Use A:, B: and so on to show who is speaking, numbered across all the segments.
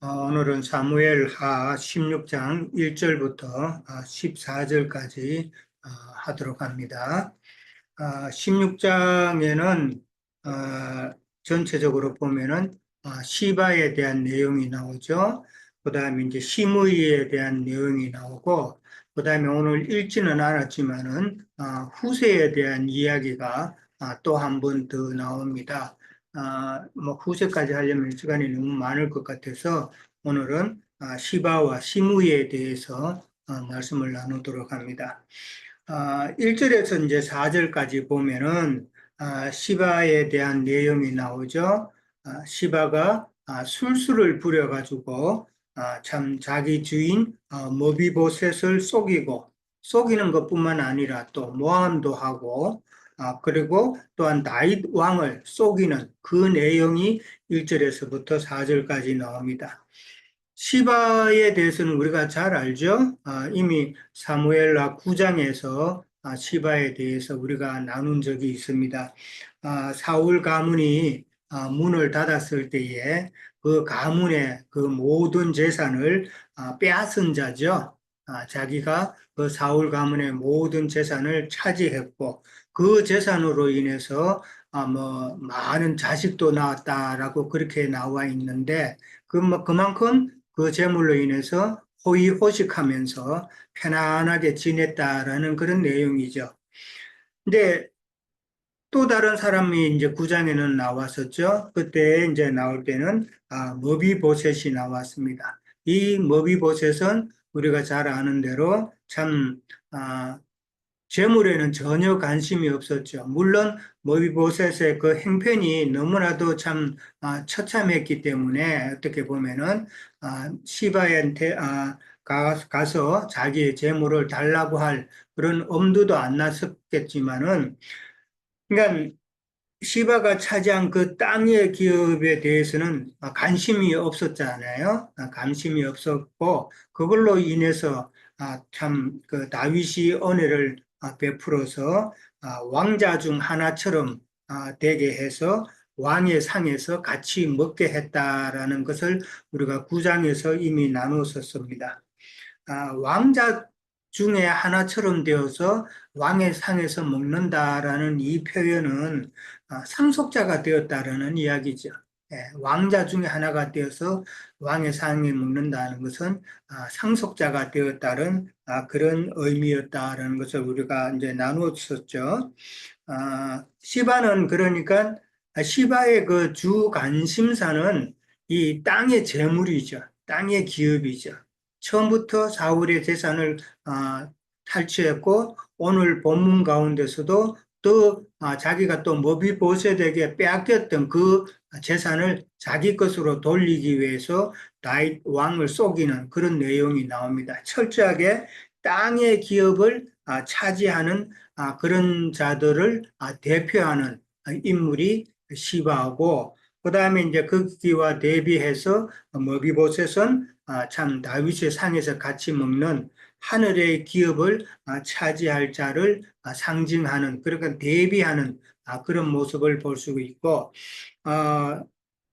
A: 오늘은 사무엘하 16장 1절부터 14절까지 하도록 합니다. 16장에는 전체적으로 보면은 시바에 대한 내용이 나오죠. 그 다음에 이제 시므이에 대한 내용이 나오고, 그 다음에 오늘 읽지는 않았지만은 후세에 대한 이야기가 또 한 번 더 나옵니다. 뭐 후세까지 하려면 시간이 너무 많을 것 같아서 오늘은 시바와 시므이에 대해서 말씀을 나누도록 합니다. 1절에서 이제 4절까지 보면은 시바에 대한 내용이 나오죠. 시바가 술수를 부려가지고 참 자기 주인 머비보셋을 속이는 것뿐만 아니라 또 모함도 하고 그리고 또한 다윗 왕을 속이는 그 내용이 1절에서부터 4절까지 나옵니다. 시바에 대해서는 우리가 잘 알죠? 이미 사무엘하 9장에서 시바에 대해서 우리가 나눈 적이 있습니다. 사울 가문이 문을 닫았을 때에 그 가문의 그 모든 재산을 빼앗은 자죠. 자기가 그 사울 가문의 모든 재산을 차지했고 그 재산으로 인해서 뭐 많은 자식도 낳았다라고 그렇게 나와 있는데 그만큼 그 재물로 인해서 호의호식하면서 편안하게 지냈다라는 그런 내용이죠. 근데 또 다른 사람이 이제 구장에는 나왔었죠. 그때 이제 나올 때는 머비보셋이 나왔습니다. 이 머비보셋은 우리가 잘 아는 대로 참 재물에는 전혀 관심이 없었죠. 물론 머비보셋의 그 행편이 너무나도 참 처참했기 때문에 어떻게 보면은 시바한테 가서 자기의 재물을 달라고 할 그런 엄두도 안 났었겠지만은, 그러니까 시바가 차지한 그 땅의 기업에 대해서는 관심이 없었잖아요. 관심이 없었고 그걸로 인해서 참 그 다윗이 은혜를 베풀어서 왕자 중 하나처럼 되게 해서 왕의 상에서 같이 먹게 했다라는 것을 우리가 구장에서 이미 나눴었습니다. 왕자 중에 하나처럼 되어서 왕의 상에서 먹는다라는 이 표현은 상속자가 되었다라는 이야기죠. 왕자 중에 하나가 되어서 왕의 상에 먹는다는 것은 상속자가 되었다는 그런 의미였다라는 것을 우리가 이제 나누었었죠. 시바는 그러니까 시바의 그 주 관심사는 이 땅의 재물이죠. 땅의 기업이죠. 처음부터 사울의 재산을 탈취했고 오늘 본문 가운데서도 또 자기가 또 머비보셋에게 빼앗겼던 그 재산을 자기 것으로 돌리기 위해서 다윗 왕을 속이는 그런 내용이 나옵니다. 철저하게 땅의 기업을 차지하는 그런 자들을 대표하는 인물이 시바하고, 그 다음에 이제 거기와 대비해서 머비보셋은 참 다윗의 상에서 같이 먹는 하늘의 기업을 차지할 자를 상징하는, 그러니까 대비하는 그런 모습을 볼 수 있고,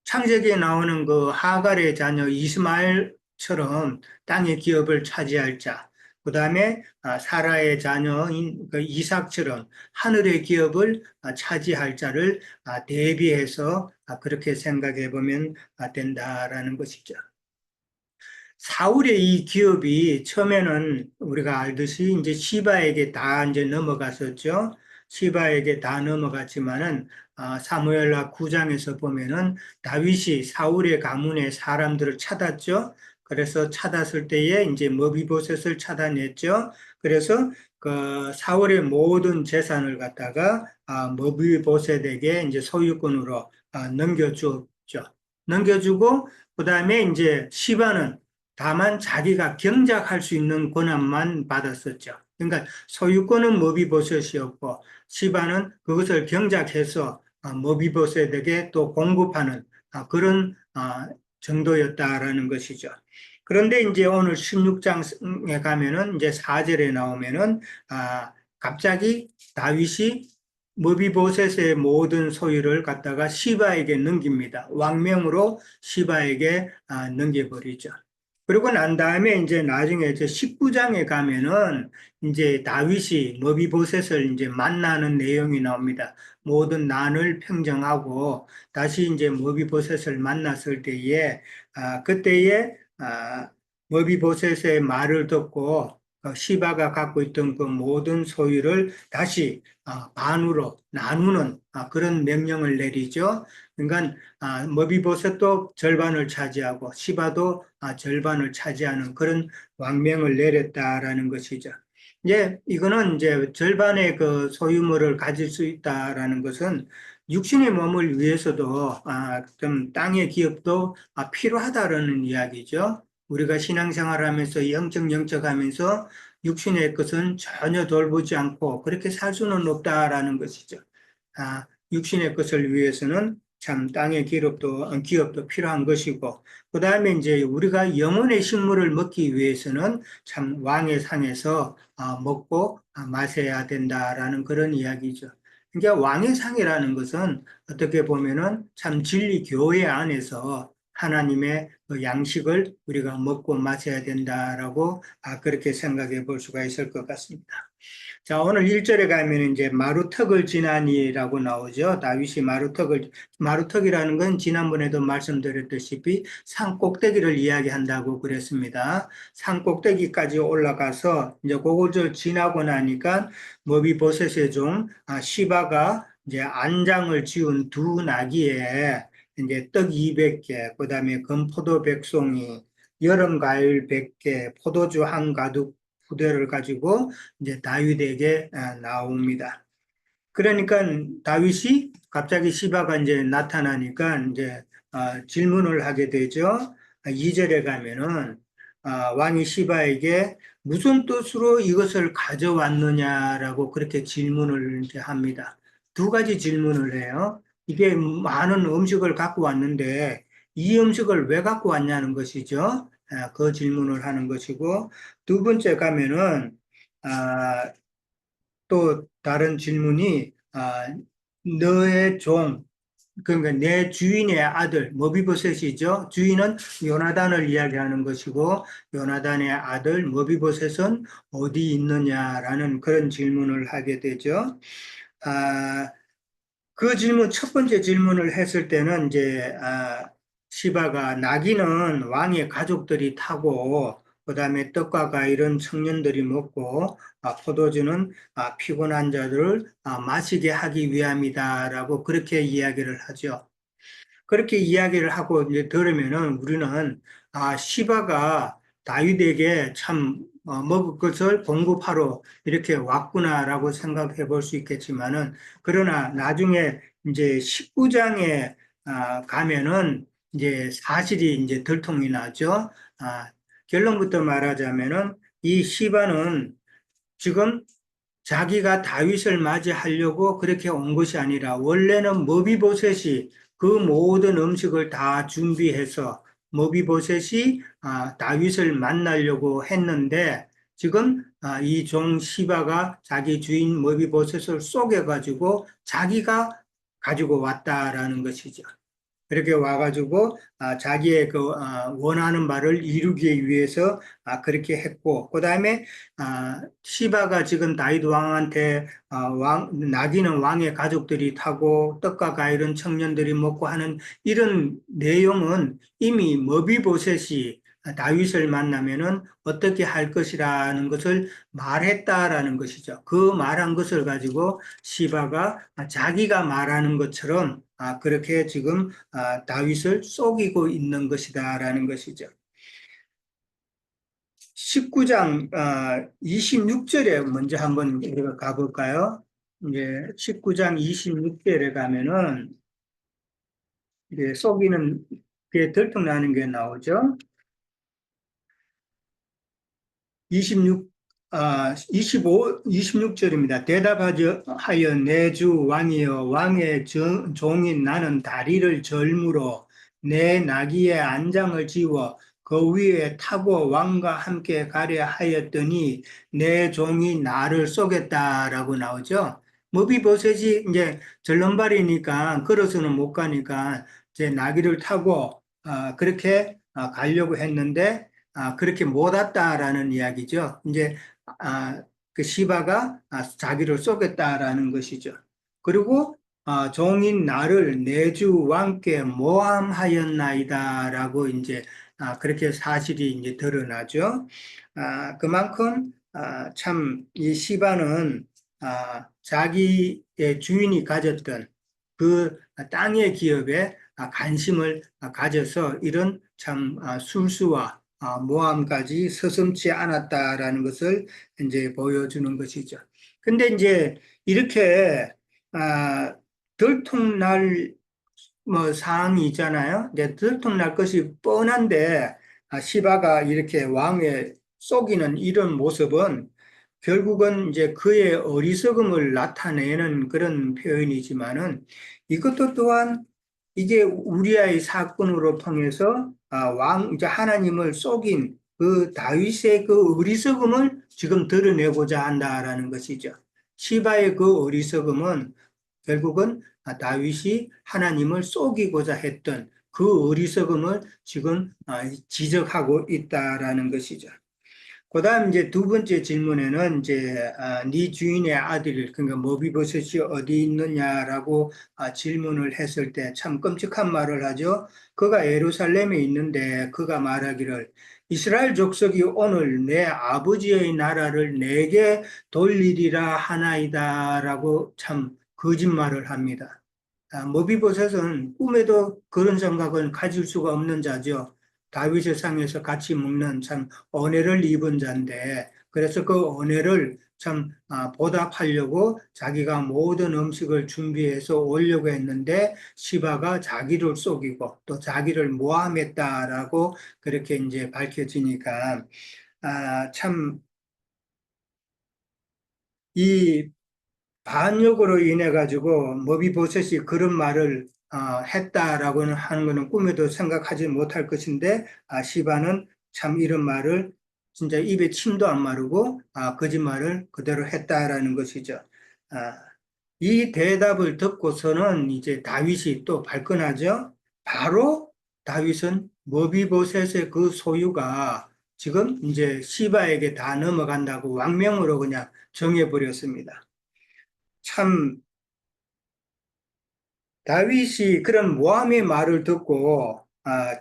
A: 창세기에 나오는 그 하갈의 자녀 이스마엘처럼 땅의 기업을 차지할 자, 그 다음에 사라의 자녀인 그 이삭처럼 하늘의 기업을 차지할 자를 대비해서 그렇게 생각해 보면 된다라는 것이죠. 사울의 이 기업이 처음에는 우리가 알듯이 이제 시바에게 다 이제 넘어갔었죠. 시바에게 다 넘어갔지만은 사무엘하 9장에서 보면은 다윗이 사울의 가문의 사람들을 찾았죠. 그래서 찾았을 때에 이제 머비보셋을 찾아냈죠. 그래서 그 사울의 모든 재산을 갖다가 머비보셋에게 이제 소유권으로 넘겨줬죠. 넘겨주고 그 다음에 이제 시바는 다만 자기가 경작할 수 있는 권한만 받았었죠. 그러니까 소유권은 머비보셋이었고 시바는 그것을 경작해서 머비보셋에게 또 공급하는 그런 정도였다라는 것이죠. 그런데 이제 오늘 16장에 가면은 이제 4절에 나오면은 갑자기 다윗이 머비보셋의 모든 소유를 갖다가 시바에게 넘깁니다. 왕명으로 시바에게 넘겨버리죠. 그리고 난 다음에 이제 나중에 이제 19장에 가면은 이제 다윗이 머비보셋을 이제 만나는 내용이 나옵니다. 모든 난을 평정하고 다시 이제 머비보셋을 만났을 때에 그때에 머비보셋의 말을 듣고 시바가 갖고 있던 그 모든 소유를 다시 반으로 나누는 그런 명령을 내리죠. 그러니까 머비보셋도 절반을 차지하고 시바도 절반을 차지하는 그런 왕명을 내렸다라는 것이죠. 이거는 이제 절반의 그 소유물을 가질 수 있다라는 것은 육신의 몸을 위해서도 좀 땅의 기업도 필요하다라는 이야기죠. 우리가 신앙생활하면서 영적하면서 육신의 것은 전혀 돌보지 않고 그렇게 살 수는 없다라는 것이죠. 육신의 것을 위해서는 참 땅의 기업도 필요한 것이고, 그 다음에 이제 우리가 영혼의 식물을 먹기 위해서는 참 왕의 상에서 먹고 마셔야 된다라는 그런 이야기죠. 그러니까 왕의 상이라는 것은 어떻게 보면은 참 진리 교회 안에서 하나님의 그 양식을 우리가 먹고 마셔야 된다라고 그렇게 생각해 볼 수가 있을 것 같습니다. 자, 오늘 1절에 가면 이제 마루턱을 지나니라고 나오죠. 다윗이 마루턱이라는 건 지난번에도 말씀드렸다시피 산 꼭대기를 이야기한다고 그랬습니다. 산 꼭대기까지 올라가서 이제 그걸 지나고 나니까 머비보셋의 종 시바가 이제 안장을 지운 두 나귀에 이제 떡 200개, 그 다음에 건포도 100송이, 여름 과일 100개, 포도주 한 가득 부대를 가지고 이제 다윗에게 나옵니다. 그러니까 다윗이 갑자기 시바가 이제 나타나니까 이제 질문을 하게 되죠. 2절에 가면은 왕이 시바에게 무슨 뜻으로 이것을 가져왔느냐라고 그렇게 질문을 이제 합니다. 두 가지 질문을 해요. 이게 많은 음식을 갖고 왔는데 이 음식을 왜 갖고 왔냐는 것이죠. 그 질문을 하는 것이고, 두 번째 가면은 또 다른 질문이 너의 종, 그러니까 내 주인의 아들 머비보셋이죠. 주인은 요나단을 이야기하는 것이고 요나단의 아들 머비보셋은 어디 있느냐라는 그런 질문을 하게 되죠. 그 질문, 첫 번째 질문을 했을 때는 이제 시바가 나귀는 왕의 가족들이 타고 그다음에 떡과 과일은 청년들이 먹고 포도주는 피곤한 자들을 마시게 하기 위함이다라고 그렇게 이야기를 하죠. 그렇게 이야기를 하고 이제 들으면은 우리는 시바가 다윗에게 참 먹을 것을 공급하러 이렇게 왔구나라고 생각해 볼 수 있겠지만은 그러나 나중에 이제 19장에 가면은 이제 사실이 이제 들통이 나죠. 결론부터 말하자면은 이 시바는 지금 자기가 다윗을 맞이하려고 그렇게 온 것이 아니라 원래는 머비보셋이 그 모든 음식을 다 준비해서 머비보셋이 다윗을 만나려고 했는데 지금 이 종 시바가 자기 주인 머비보셋을 속여가지고 자기가 가지고 왔다라는 것이죠. 그렇게 와가지고 자기의 그 원하는 바를 이루기 위해서 그렇게 했고 그 다음에 시바가 지금 다윗 왕한테 나귀는 왕의 가족들이 타고 떡과 과일은 청년들이 먹고 하는 이런 내용은 이미 머비보셋이 다윗을 만나면은 어떻게 할 것이라는 것을 말했다라는 것이죠. 그 말한 것을 가지고 시바가 자기가 말하는 것처럼 그렇게 지금 다윗을 속이고 있는 것이다라는 것이죠. 19장 26절에 먼저 한번 우리가 가볼까요? 이제 19장 26절에 가면은 이제 속이는 게 들통나는 게 나오죠. 26, 26절입니다. 대답하여 내 주 왕이여 왕의 종인 나는 다리를 절무로 내 나귀의 안장을 지워 그 위에 타고 왕과 함께 가려 하였더니 내 종이 나를 쏘겠다라고 나오죠. 머비보셋이 이제 절름발이니까 걸어서는 못 가니까 이제 나귀를 타고 그렇게 가려고 했는데 그렇게 못 왔다라는 이야기죠. 이제 그 시바가 자기를 쏘겠다라는 것이죠. 그리고 종인 나를 내주 왕께 모함하였나이다라고 이제 그렇게 사실이 이제 드러나죠. 그만큼 참 이 시바는 자기의 주인이 가졌던 그 땅의 기업에 관심을 가져서 이런 참 술수와 모함까지 서슴지 않았다라는 것을 이제 보여주는 것이죠. 근데 이제 이렇게 들통날 뭐 사항이 있잖아요. 이제 들통날 것이 뻔한데 시바가 이렇게 왕에 속이는 이런 모습은 결국은 이제 그의 어리석음을 나타내는 그런 표현이지만은 이것도 또한 이게 우리아의 사건으로 통해서 이제 하나님을 속인 그 다윗의 그 어리석음을 지금 드러내고자 한다라는 것이죠. 시바의 그 어리석음은 결국은 다윗이 하나님을 속이고자 했던 그 어리석음을 지금 지적하고 있다라는 것이죠. 그다음 이제 두 번째 질문에는 이제 네 주인의 아들 그러니까 머비보셋이 어디 있느냐라고 질문을 했을 때 참 끔찍한 말을 하죠. 그가 예루살렘에 있는데 그가 말하기를 이스라엘 족속이 오늘 내 아버지의 나라를 내게 돌리리라 하나이다라고 참 거짓말을 합니다. 머비보셋은 꿈에도 그런 생각을 가질 수가 없는 자죠. 다윗의 상에서 같이 먹는 참 은혜를 입은 자인데 그래서 그 은혜를 참 보답하려고 자기가 모든 음식을 준비해서 오려고 했는데 시바가 자기를 속이고 또 자기를 모함했다라고 그렇게 이제 밝혀지니까 참이 반역으로 인해 가지고 머비보셋이 그런 말을 했다라고는 하는 것은 꿈에도 생각하지 못할 것인데 시바는 참 이런 말을 진짜 입에 침도 안 마르고 거짓말을 그대로 했다라는 것이죠. 아, 이 대답을 듣고서는 이제 다윗이 또 발끈하죠. 바로 다윗은 머비보셋의 그 소유가 지금 이제 시바에게 다 넘어간다고 왕명으로 그냥 정해버렸습니다. 참 다윗이 그런 모함의 말을 듣고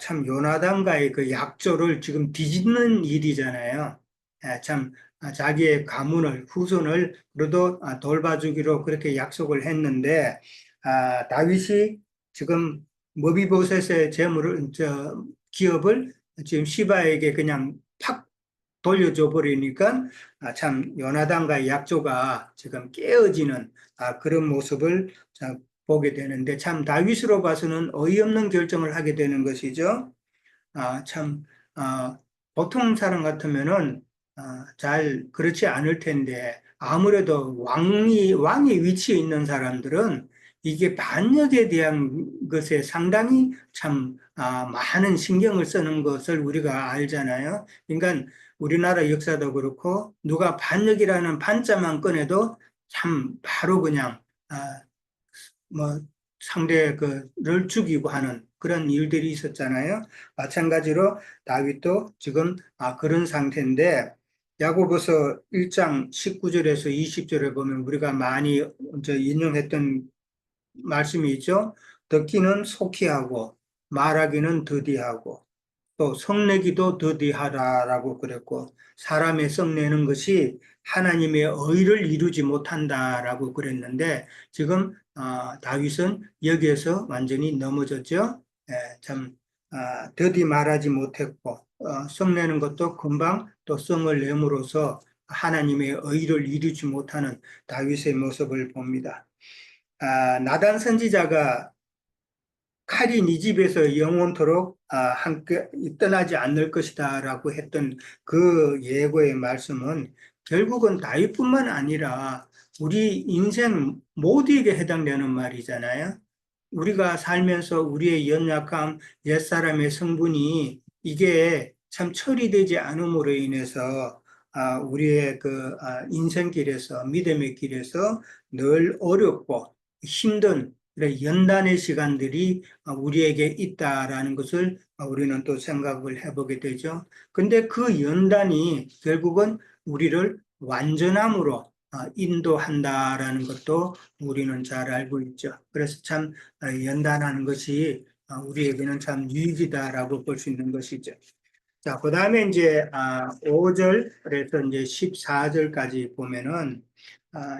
A: 참 요나단과의 그 약조를 지금 뒤집는 일이잖아요. 참 자기의 가문을 후손을 그래도 돌봐주기로 그렇게 약속을 했는데 다윗이 지금 머비보셋의 재물을 기업을 지금 시바에게 그냥 팍 돌려줘 버리니까 참 요나단과의 약조가 지금 깨어지는 그런 모습을 보게 되는데 참 다윗으로 봐서는 어이없는 결정을 하게 되는 것이죠. 참 보통 사람 같으면은 잘 그렇지 않을 텐데 아무래도 왕이 위치에 있는 사람들은 이게 반역에 대한 것에 상당히 참 많은 신경을 쓰는 것을 우리가 알잖아요. 그러니까 우리나라 역사도 그렇고 누가 반역이라는 반자만 꺼내도 참 바로 그냥 뭐 상대 그를 죽이고 하는 그런 일들이 있었잖아요. 마찬가지로 다윗도 지금 그런 상태인데 야고보서 1장 19절에서 20절에 보면 우리가 많이 인용했던 말씀이 있죠. 듣기는 속히 하고 말하기는 더디하고 또 성내기도 더디하다라고 그랬고 사람의 성내는 것이 하나님의 의를 이루지 못한다라고 그랬는데 지금 다윗은 여기에서 완전히 넘어졌죠. 참 더디 말하지 못했고 성내는 것도 금방 또 성을 내므로써 하나님의 의를 이루지 못하는 다윗의 모습을 봅니다. 나단 선지자가 칼이 네 집에서 영원토록 함께 떠나지 않을 것이다라고 했던 그 예고의 말씀은 결국은 다윗뿐만 아니라 우리 인생 모두에게 해당되는 말이잖아요. 우리가 살면서 우리의 연약함, 옛사람의 성분이 이게 참 처리되지 않음으로 인해서 우리의 인생길에서, 믿음의 길에서 늘 어렵고 힘든 그런 연단의 시간들이 우리에게 있다라는 것을 우리는 또 생각을 해보게 되죠. 근데 그 연단이 결국은 우리를 완전함으로 인도한다라는 것도 우리는 잘 알고 있죠. 그래서 참 연단하는 것이 우리에게는 참 유익이다라고 볼 수 있는 것이죠. 자, 그 다음에 이제 5절에서 이제 14절까지 보면은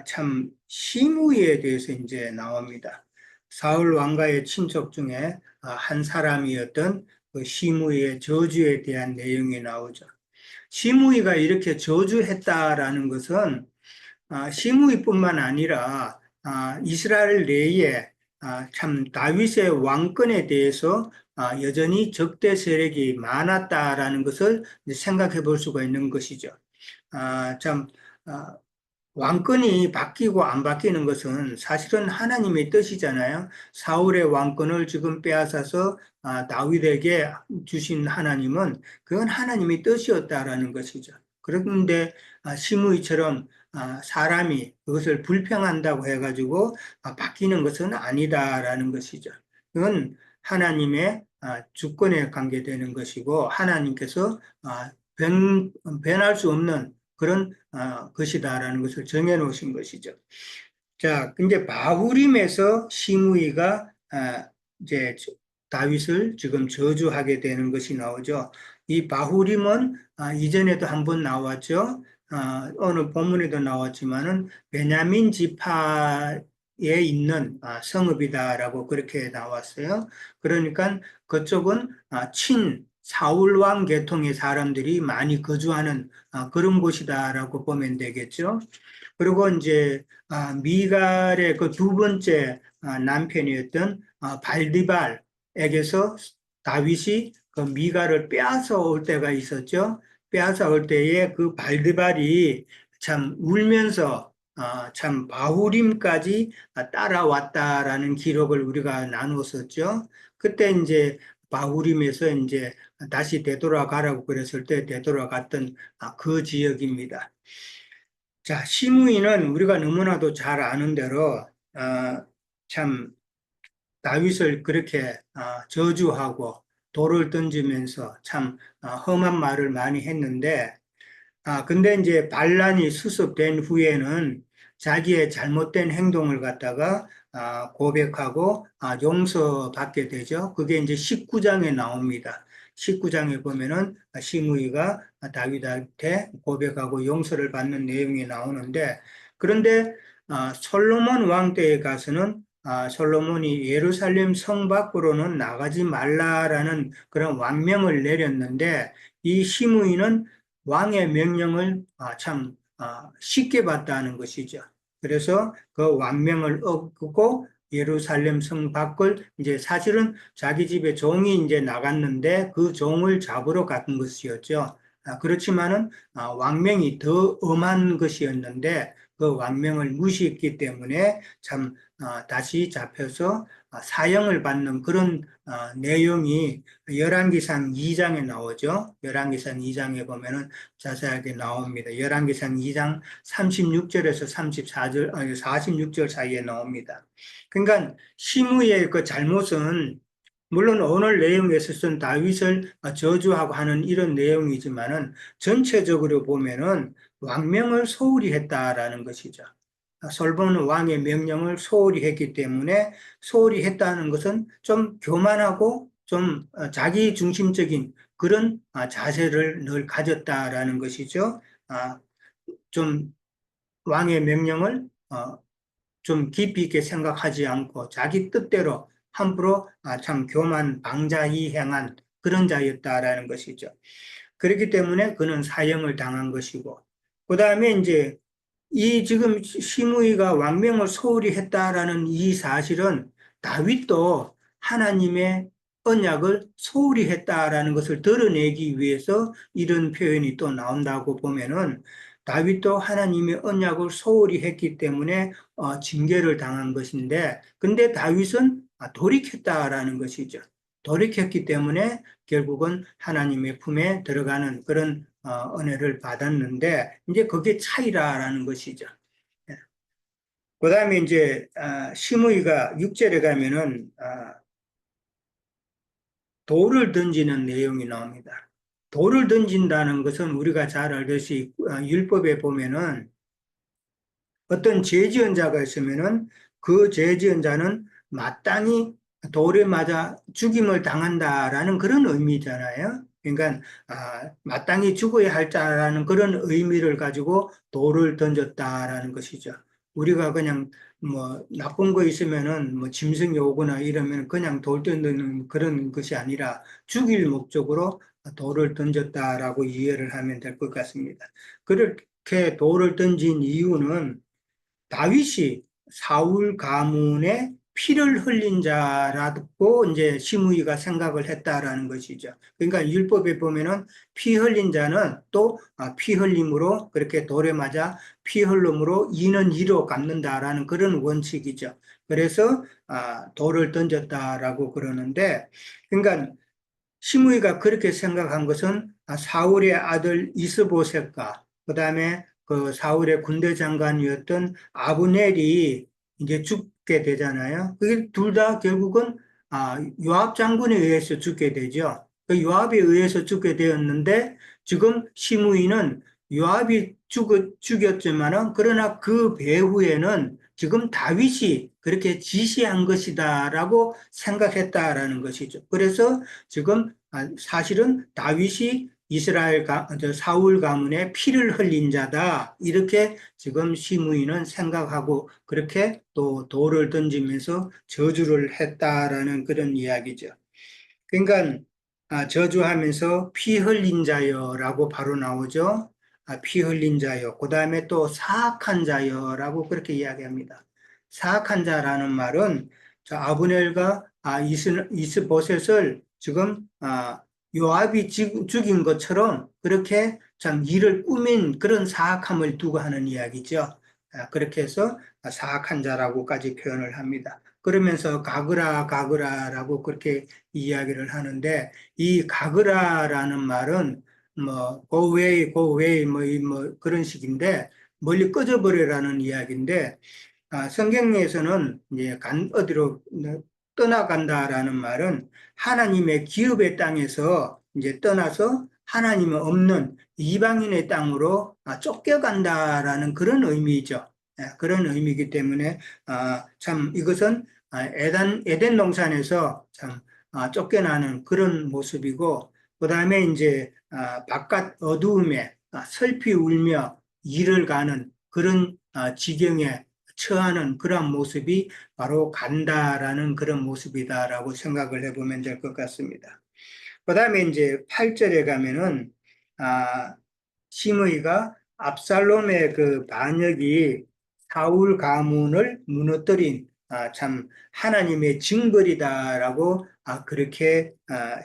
A: 참 시므이에 대해서 이제 나옵니다. 사울 왕가의 친척 중에 한 사람이었던 그 시므이의 저주에 대한 내용이 나오죠. 시므이가 이렇게 저주했다라는 것은 시므이뿐만 아니라 이스라엘 내에 참 다윗의 왕권에 대해서 여전히 적대 세력이 많았다라는 것을 생각해 볼 수가 있는 것이죠. 참 왕권이 바뀌고 안 바뀌는 것은 사실은 하나님의 뜻이잖아요. 사울의 왕권을 지금 빼앗아서 다윗에게 주신 하나님은 그건 하나님의 뜻이었다라는 것이죠. 그런데 시므이처럼 사람이 그것을 불평한다고 해가지고 바뀌는 것은 아니다라는 것이죠. 그건 하나님의 주권에 관계되는 것이고 하나님께서 변할 수 없는 그런 것이다라는 것을 정해 놓으신 것이죠. 자, 근데 바후림에서 시므이가 이제 다윗을 지금 저주하게 되는 것이 나오죠. 이 바후림은 이전에도 한번 나왔죠. 어느 본문에도 나왔지만은 베냐민 지파에 있는 성읍이다라고 그렇게 나왔어요. 그러니까 그쪽은 친 사울왕 계통의 사람들이 많이 거주하는 그런 곳이다라고 보면 되겠죠. 그리고 이제 미갈의 그 두 번째 남편이었던 발디발에게서 다윗이 그 미갈을 빼앗아 올 때가 있었죠. 빼앗아 올 때에 그 발디발이 참 울면서 참 바후림까지 따라왔다라는 기록을 우리가 나누었었죠. 그때 이제 바후림에서 이제 다시 되돌아가라고 그랬을 때 되돌아갔던 그 지역입니다. 자, 시므이는 우리가 너무나도 잘 아는 대로 참 다윗을 그렇게 저주하고 돌을 던지면서 참 험한 말을 많이 했는데 근데 이제 반란이 수습된 후에는 자기의 잘못된 행동을 갖다가 고백하고 용서받게 되죠. 그게 이제 19장에 나옵니다. 19장에 보면은 시므이가 다윗한테 고백하고 용서를 받는 내용이 나오는데 그런데 솔로몬 왕 때에 가서는 솔로몬이 예루살렘 성 밖으로는 나가지 말라라는 그런 왕명을 내렸는데 이 시므이는 왕의 명령을 참 쉽게 받다는 것이죠. 그래서 그 왕명을 어기고 예루살렘 성 밖을 이제 사실은 자기 집에 종이 이제 나갔는데 그 종을 잡으러 갔던 것이었죠. 그렇지만은 왕명이 더 엄한 것이었는데 그 왕명을 무시했기 때문에 참 다시 잡혀서 사형을 받는 그런 내용이 열왕기상 2장에 나오죠. 열왕기상 2장에 보면은 자세하게 나옵니다. 열왕기상 2장 36절에서 34절, 46절 사이에 나옵니다. 그러니까 시므이의 그 잘못은 물론 오늘 내용에 있어서는 다윗을 저주하고 하는 이런 내용이지만은 전체적으로 보면은 왕명을 소홀히 했다라는 것이죠. 솔로몬 왕의 명령을 소홀히 했기 때문에 소홀히 했다는 것은 좀 교만하고 좀 자기 중심적인 그런 자세를 늘 가졌다라는 것이죠. 좀 왕의 명령을 좀 깊이 있게 생각하지 않고 자기 뜻대로 함부로 참 교만 방자히행한 그런 자였다라는 것이죠. 그렇기 때문에 그는 사형을 당한 것이고 그 다음에 이제 이 지금 시므이가 왕명을 소홀히 했다라는 이 사실은 다윗도 하나님의 언약을 소홀히 했다라는 것을 드러내기 위해서 이런 표현이 또 나온다고 보면은 다윗도 하나님의 언약을 소홀히 했기 때문에 징계를 당한 것인데 근데 다윗은 돌이켰다라는 것이죠. 돌이켰기 때문에 결국은 하나님의 품에 들어가는 그런 은혜를 받았는데 이제 그게 차이라는 것이죠. 그 다음에 이제 시므이가 6절에 가면은 돌을 던지는 내용이 나옵니다. 돌을 던진다는 것은 우리가 잘 알듯이 율법에 보면은 어떤 죄 지은 자가 있으면은 그 죄 지은 자는 마땅히 돌에 맞아 죽임을 당한다라는 그런 의미잖아요. 그러니까 마땅히 죽어야 할 자라는 그런 의미를 가지고 돌을 던졌다라는 것이죠. 우리가 그냥 뭐 나쁜 거 있으면은 뭐 짐승이 오거나 이러면 그냥 돌 던지는 그런 것이 아니라 죽일 목적으로 돌을 던졌다라고 이해를 하면 될 것 같습니다. 그렇게 돌을 던진 이유는 다윗이 사울 가문의 피를 흘린 자라고 이제 시므이가 생각을 했다라는 것이죠. 그러니까 율법에 보면은 피 흘린 자는 또 피 흘림으로 그렇게 돌에 맞아 피 흘림으로 이는 이로 갚는다라는 그런 원칙이죠. 그래서 돌을 던졌다라고 그러는데, 그러니까 시므이가 그렇게 생각한 것은 사울의 아들 이스보셋과 그다음에 그 사울의 군대 장관이었던 아브넬이 이제 죽게 되잖아요. 그게 둘 다 결국은 요압 장군에 의해서 죽게 되죠. 그 요압에 의해서 죽게 되었는데 지금 시므이는 요압이 죽였지만은 그러나 그 배후에는 지금 다윗이 그렇게 지시한 것이다라고 생각했다라는 것이죠. 그래서 지금 사실은 다윗이 사울 가문의 피를 흘린 자다. 이렇게 지금 시므이는 생각하고 그렇게 또 돌을 던지면서 저주를 했다라는 그런 이야기죠. 그러니까 저주하면서 피 흘린 자여라고 바로 나오죠. 피 흘린 자여. 그 다음에 또 사악한 자여라고 그렇게 이야기합니다. 사악한 자라는 말은 아브넬과 이스보셋을 지금 요압이 죽인 것처럼 그렇게 참 일을 꾸민 그런 사악함을 두고 하는 이야기죠. 그렇게 해서 사악한 자라고까지 표현을 합니다. 그러면서 가그라 가그라라고 그렇게 이야기를 하는데 이 가그라라는 말은 뭐 go away go away 뭐 그런 식인데 멀리 꺼져버려라는 이야기인데 성경에서는 이제 어디로 떠나간다라는 말은 하나님의 기업의 땅에서 이제 떠나서 하나님이 없는 이방인의 땅으로 쫓겨간다라는 그런 의미죠. 그런 의미이기 때문에 참 이것은 에덴 동산에서 참 쫓겨나는 그런 모습이고 그다음에 이제 바깥 어두움에 슬피 울며 이를 가는 그런 지경에 처하는 그런 모습이 바로 간다라는 그런 모습이다라고 생각을 해보면 될 것 같습니다. 그 다음에 이제 8절에 가면은, 시므이가 압살롬의 그 반역이 사울 가문을 무너뜨린 참 하나님의 징벌이다라고 그렇게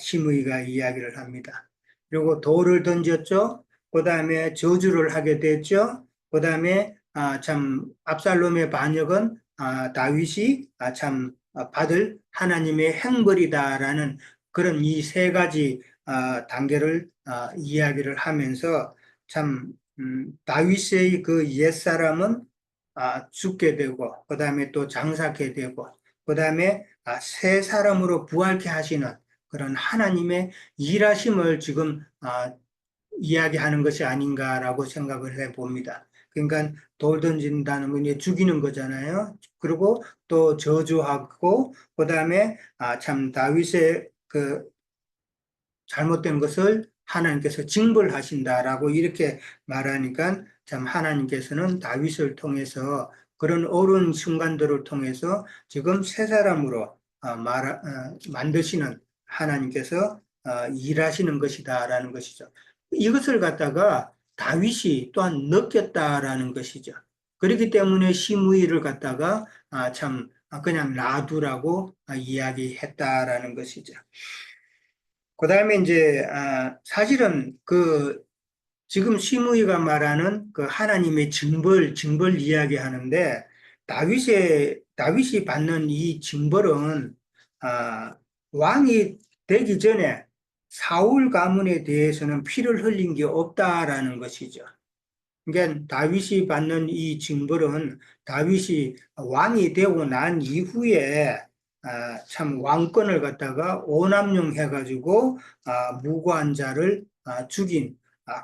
A: 시므이가 이야기를 합니다. 그리고 돌을 던졌죠. 그 다음에 저주를 하게 됐죠. 그 다음에 참 압살롬의 반역은 다윗이 참 받을 하나님의 행벌이다라는 그런 이 세 가지 단계를 이야기를 하면서 참 다윗의 그 옛사람은 죽게 되고 그 다음에 또 장사케 되고 그 다음에 새 사람으로 부활케 하시는 그런 하나님의 일하심을 지금 이야기하는 것이 아닌가라고 생각을 해봅니다. 그러니까 돌 던진다는 건 이제 죽이는 거잖아요. 그리고 또 저주하고 그다음에 참 다윗의 그 잘못된 것을 하나님께서 징벌하신다라고 이렇게 말하니까 참 하나님께서는 다윗을 통해서 그런 옳은 순간들을 통해서 지금 새 사람으로 만드시는 하나님께서 일하시는 것이다라는 것이죠. 이것을 갖다가 다윗이 또한 느꼈다라는 것이죠. 그렇기 때문에 시므이를 갖다가 참 그냥 놔두라고 이야기했다라는 것이죠. 그 다음에 이제 사실은 그 지금 시므이가 말하는 그 하나님의 징벌 이야기하는데 다윗이 받는 이 징벌은 왕이 되기 전에 사울 가문에 대해서는 피를 흘린 게 없다라는 것이죠. 그러니까 다윗이 받는 이 징벌은 다윗이 왕이 되고 난 이후에 참 왕권을 갖다가 오남용 해가지고 무고한 자를 죽인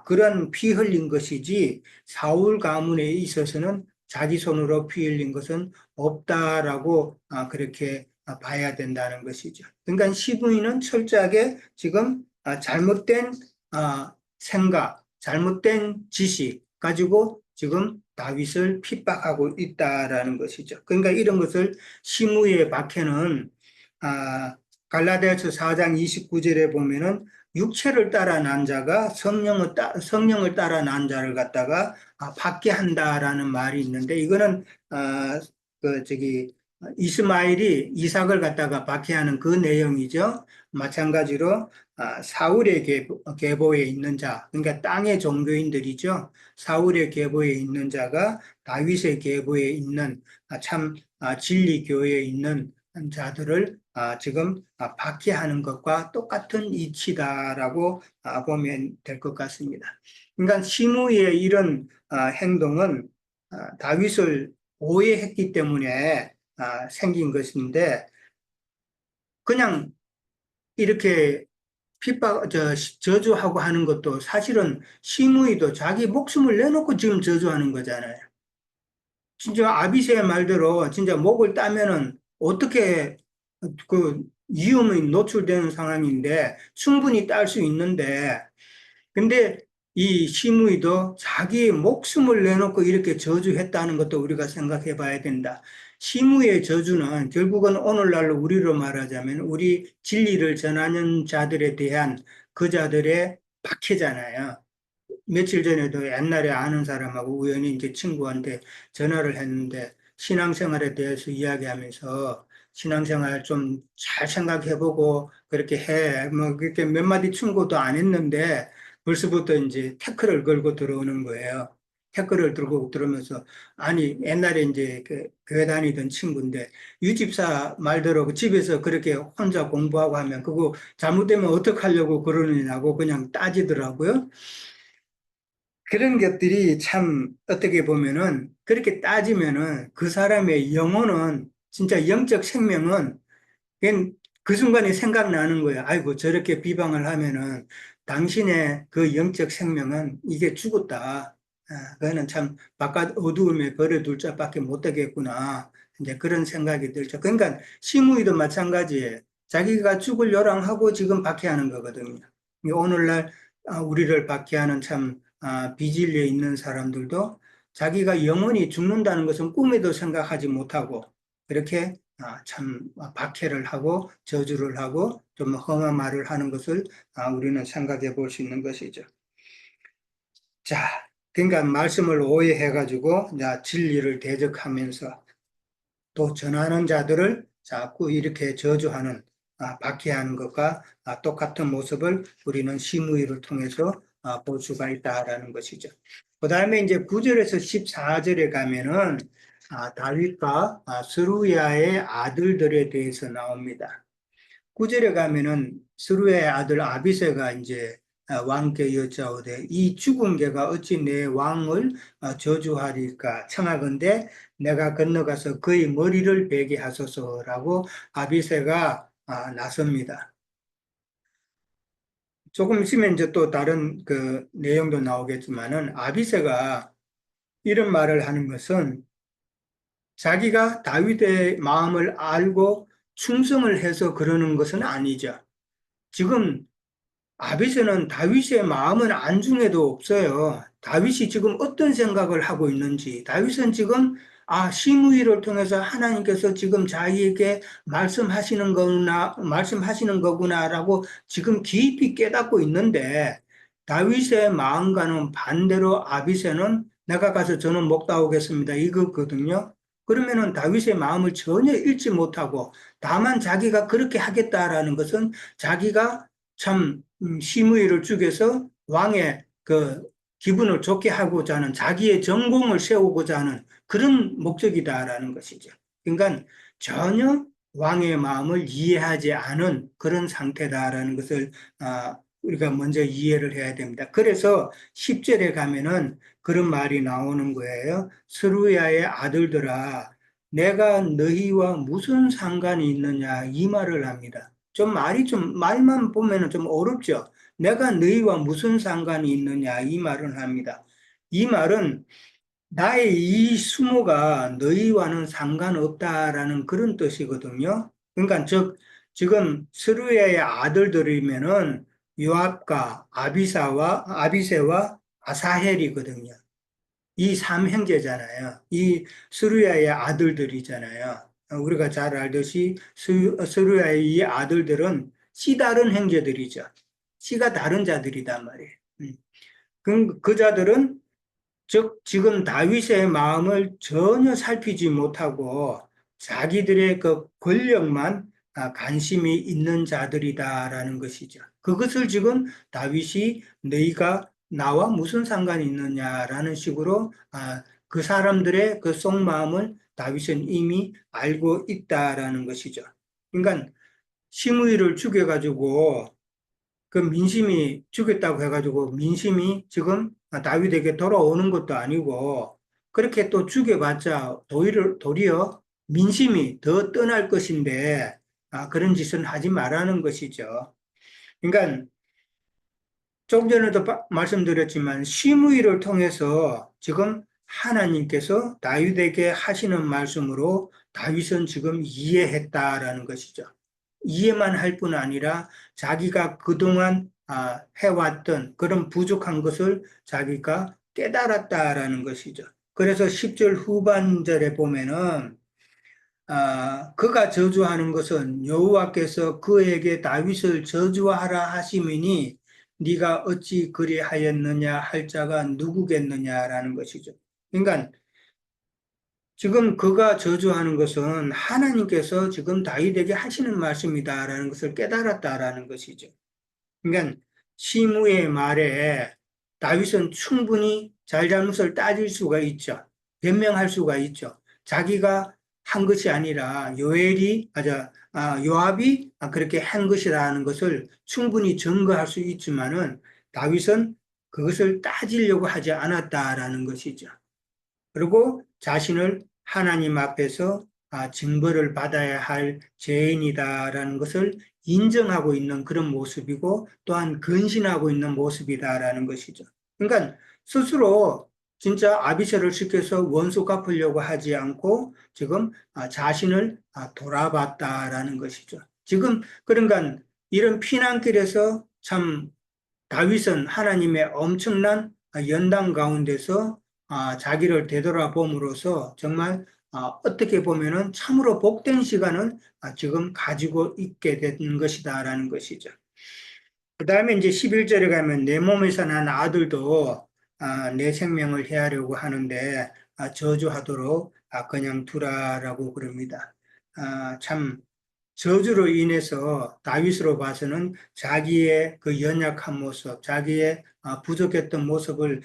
A: 그런 피 흘린 것이지 사울 가문에 있어서는 자기 손으로 피 흘린 것은 없다라고 그렇게 봐야 된다는 것이죠. 그러니까 시부인은 철저하게 지금 잘못된 생각, 잘못된 지식 가지고 지금 다윗을 핍박하고 있다라는 것이죠. 그러니까 이런 것을 시므의 박해는 갈라디아서 4장 29절에 보면은 육체를 따라 난 자가 성령을 따라 난 자를 갖다가 박해한다라는 말이 있는데 이거는 저기 이스마엘이 이삭을 갖다가 박해하는 그 내용이죠. 마찬가지로 사울의 계보에 있는 자, 그러니까 땅의 종교인들이죠. 사울의 계보에 있는 자가 다윗의 계보에 있는 참 진리 교회에 있는 자들을 지금 박해하는 것과 똑같은 이치다라고 보면 될 것 같습니다. 그러니까 시므이의 이런 행동은 다윗을 오해했기 때문에 생긴 것인데 그냥 이렇게 저주하고 하는 것도 사실은 시므이도 자기 목숨을 내놓고 지금 저주하는 거잖아요. 진짜 아비새의 말대로 진짜 목을 따면은 어떻게 그 위험이 노출되는 상황인데 충분히 딸 수 있는데 근데 이 시므이도 자기 목숨을 내놓고 이렇게 저주했다는 것도 우리가 생각해 봐야 된다. 시므의 저주는 결국은 오늘날로 우리로 말하자면 우리 진리를 전하는 자들에 대한 그 자들의 박해잖아요. 며칠 전에도 옛날에 아는 사람하고 우연히 이제 친구한테 전화를 했는데 신앙생활에 대해서 이야기하면서 신앙생활 좀 잘 생각해보고 그렇게 해. 뭐 그렇게 몇 마디 충고도 안 했는데 벌써부터 이제 태클을 걸고 들어오는 거예요. 태클을 들고 들어오면서 아니 옛날에 이제 그 교회 다니던 친구인데 유집사 말대로 그 집에서 그렇게 혼자 공부하고 하면 그거 잘못되면 어떡하려고 그러느냐고 그냥 따지더라고요. 그런 것들이 참 어떻게 보면은 그렇게 따지면은 그 사람의 영혼은 진짜 영적 생명은 그냥 그 순간에 생각나는 거예요. 아이고 저렇게 비방을 하면은 당신의 그 영적 생명은 이게 죽었다. 그거는 참 바깥 어두움에 버려둘 자밖에 못 되겠구나. 이제 그런 생각이 들죠. 그러니까 시므이도 마찬가지예요. 자기가 죽을 요랑하고 지금 박해하는 거거든요. 오늘날 우리를 박해하는 참 비진리에 있는 사람들도 자기가 영원히 죽는다는 것은 꿈에도 생각하지 못하고 그렇게 참 박해를 하고 저주를 하고 좀 험한 말을 하는 것을 우리는 생각해 볼 수 있는 것이죠. 자, 그러니까 말씀을 오해해가지고 진리를 대적하면서 또 전하는 자들을 자꾸 이렇게 저주하는 박해하는 것과 똑같은 모습을 우리는 시므이를 통해서 볼 수가 있다라는 것이죠. 그 다음에 이제 9절에서 14절에 가면은 다윗과 스루야의 아들들에 대해서 나옵니다. 9절에 가면은 스루야의 아들 아비새가 이제 왕께 여짜오되 이 죽은 개가 어찌 내 왕을 저주하리까 청하건대 내가 건너가서 그의 머리를 베게 하소서라고 아비새가 나섭니다. 조금 있으면 이제 또 다른 그 내용도 나오겠지만은 아비새가 이런 말을 하는 것은 자기가 다윗의 마음을 알고 충성을 해서 그러는 것은 아니죠. 지금 아비새는 다윗의 마음은 안중에도 없어요. 다윗이 지금 어떤 생각을 하고 있는지, 다윗은 지금 시므이를 통해서 하나님께서 지금 자기에게 말씀하시는 거구나라고 지금 깊이 깨닫고 있는데, 다윗의 마음과는 반대로 아비새는 내가 가서 저는 먹다 오겠습니다. 이거거든요. 그러면은 다윗의 마음을 전혀 읽지 못하고, 다만 자기가 그렇게 하겠다라는 것은 자기가 참 시므이를 죽여서 왕의 그 기분을 좋게 하고자 하는 자기의 전공을 세우고자 하는 그런 목적이다라는 것이죠. 그러니까 전혀 왕의 마음을 이해하지 않은 그런 상태다라는 것을 우리가 먼저 이해를 해야 됩니다. 그래서 10절에 가면은 그런 말이 나오는 거예요. 스루야의 아들들아, 내가 너희와 무슨 상관이 있느냐 이 말을 합니다. 말만 보면은 좀 어렵죠. 내가 너희와 무슨 상관이 있느냐 이 말을 합니다. 이 말은 나의 이 수모가 너희와는 상관없다라는 그런 뜻이거든요. 그러니까 즉 지금 스루야의 아들들이면은 요압과 아비세와 아사헬이거든요. 이 삼형제잖아요. 이 스루야의 아들들이잖아요. 우리가 잘 알듯이 스루야의 이 아들들은 씨 다른 형제들이죠. 씨가 다른 자들이단 말이에요. 그 자들은 즉 지금 다윗의 마음을 전혀 살피지 못하고 자기들의 그 권력만 관심이 있는 자들이다라는 것이죠. 그것을 지금 다윗이 너희가 나와 무슨 상관이 있느냐라는 식으로 그 사람들의 그 속마음을 다윗은 이미 알고 있다라는 것이죠. 그러니까 시므이를 죽여가지고 그 민심이 죽였다고 해가지고 민심이 지금 다윗에게 돌아오는 것도 아니고 그렇게 또 죽여봤자 도리어 민심이 더 떠날 것인데 그런 짓은 하지 말라는 것이죠. 그러니까 조금 전에도 말씀드렸지만 시므이를 통해서 지금 하나님께서 다윗에게 하시는 말씀으로 다윗은 지금 이해했다라는 것이죠. 이해만 할 뿐 아니라 자기가 그동안 해왔던 그런 부족한 것을 자기가 깨달았다라는 것이죠. 그래서 10절 후반절에 보면은 그가 저주하는 것은 여호와께서 그에게 다윗을 저주하라 하시미니 네가 어찌 그리하였느냐 할 자가 누구겠느냐라는 것이죠. 그러니까 지금 그가 저주하는 것은 하나님께서 지금 다윗에게 하시는 말씀이다라는 것을 깨달았다라는 것이죠. 그러니까 시므의 말에 다윗은 충분히 잘잘못을 따질 수가 있죠. 변명할 수가 있죠. 자기가 한 것이 아니라 요압이 그렇게 한 것이라는 것을 충분히 증거할 수 있지만은 다윗은 그것을 따지려고 하지 않았다라는 것이죠. 그리고 자신을 하나님 앞에서 징벌을 받아야 할 죄인이다라는 것을 인정하고 있는 그런 모습이고 또한 근신하고 있는 모습이다라는 것이죠. 그러니까 스스로 진짜 아비새를 시켜서 원수 갚으려고 하지 않고 지금 자신을 돌아봤다라는 것이죠. 지금 그러니까 이런 피난길에서 참 다윗은 하나님의 엄청난 연단 가운데서 자기를 되돌아봄으로써 정말 어떻게 보면은 참으로 복된 시간을 지금 가지고 있게 된 것이다라는 것이죠. 그 다음에 이제 11절에 가면 내 몸에서 난 아들도 내 생명을 해하려고 하는데 저주하도록 그냥 두라라고 그럽니다. 참 저주로 인해서 다윗으로 봐서는 자기의 그 연약한 모습, 자기의 부족했던 모습을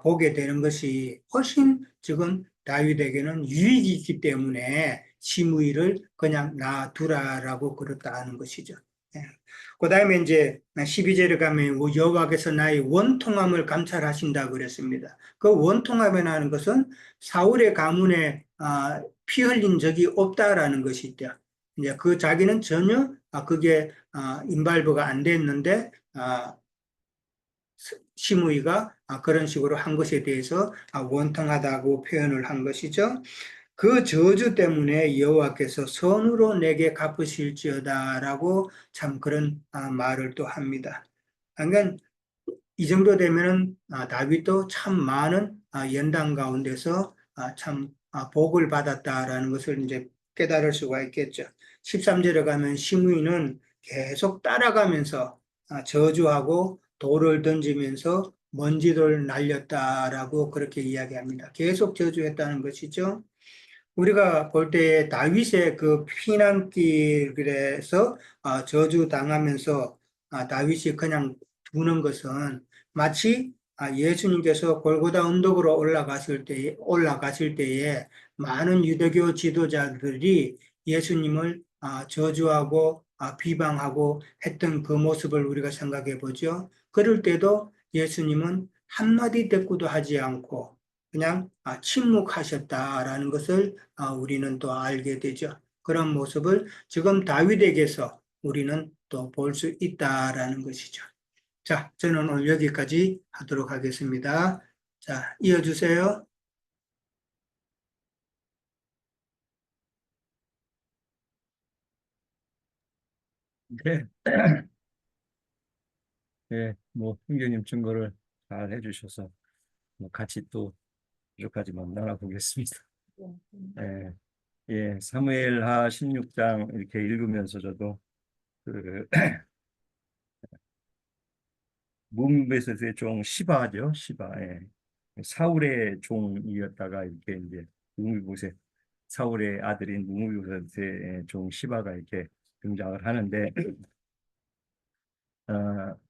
A: 보게 되는 것이 훨씬 지금 다윗에게는 유익이 있기 때문에 시므이를 그냥 놔두라라고 그렇다는 것이죠. 예. 그 다음에 이제 12절에 가면 여호와께서 나의 원통함을 감찰하신다 그랬습니다. 그 원통함이라는 것은 사울의 가문에 피 흘린 적이 없다라는 것이 있죠. 이제 그 자기는 전혀 그게 인발부가 안 됐는데 시므이가 그런 식으로 한 것에 대해서 원통하다고 표현을 한 것이죠. 그 저주 때문에 여호와께서 선으로 내게 갚으실지어다라고 참 그런 말을 또 합니다. 그러니까 이 정도 되면은 다윗도 참 많은 연단 가운데서 참 복을 받았다라는 것을 이제 깨달을 수가 있겠죠. 13절에 가면 시므이는 계속 따라가면서 저주하고 돌을 던지면서 먼지를 날렸다라고 그렇게 이야기합니다. 계속 저주했다는 것이죠. 우리가 볼 때 다윗의 그 피난길에서 저주 당하면서 다윗이 그냥 두는 것은 마치 예수님께서 골고다 언덕으로 올라가실 때에 많은 유대교 지도자들이 예수님을 저주하고 비방하고 했던 그 모습을 우리가 생각해 보죠. 그럴 때도 예수님은 한마디 대꾸도 하지 않고 그냥 침묵하셨다라는 것을 우리는 또 알게 되죠. 그런 모습을 지금 다윗에게서 우리는 또 볼 수 있다라는 것이죠. 자, 저는 오늘 여기까지 하도록 하겠습니다. 자, 이어주세요.
B: 네, 네, 뭐 형제님 증거를 잘 해주셔서 뭐 같이 또 부족하지만 나눠보겠습니다. 예, 예, 사무엘하 16장 이렇게 읽으면서 저도 그 문베셋의 종 시바죠, 시바. 예. 사울의 종이었다가 이렇게 이제 무비보셋 사울의 아들인 무비보셋의 종 시바가 이렇게 등장을 하는데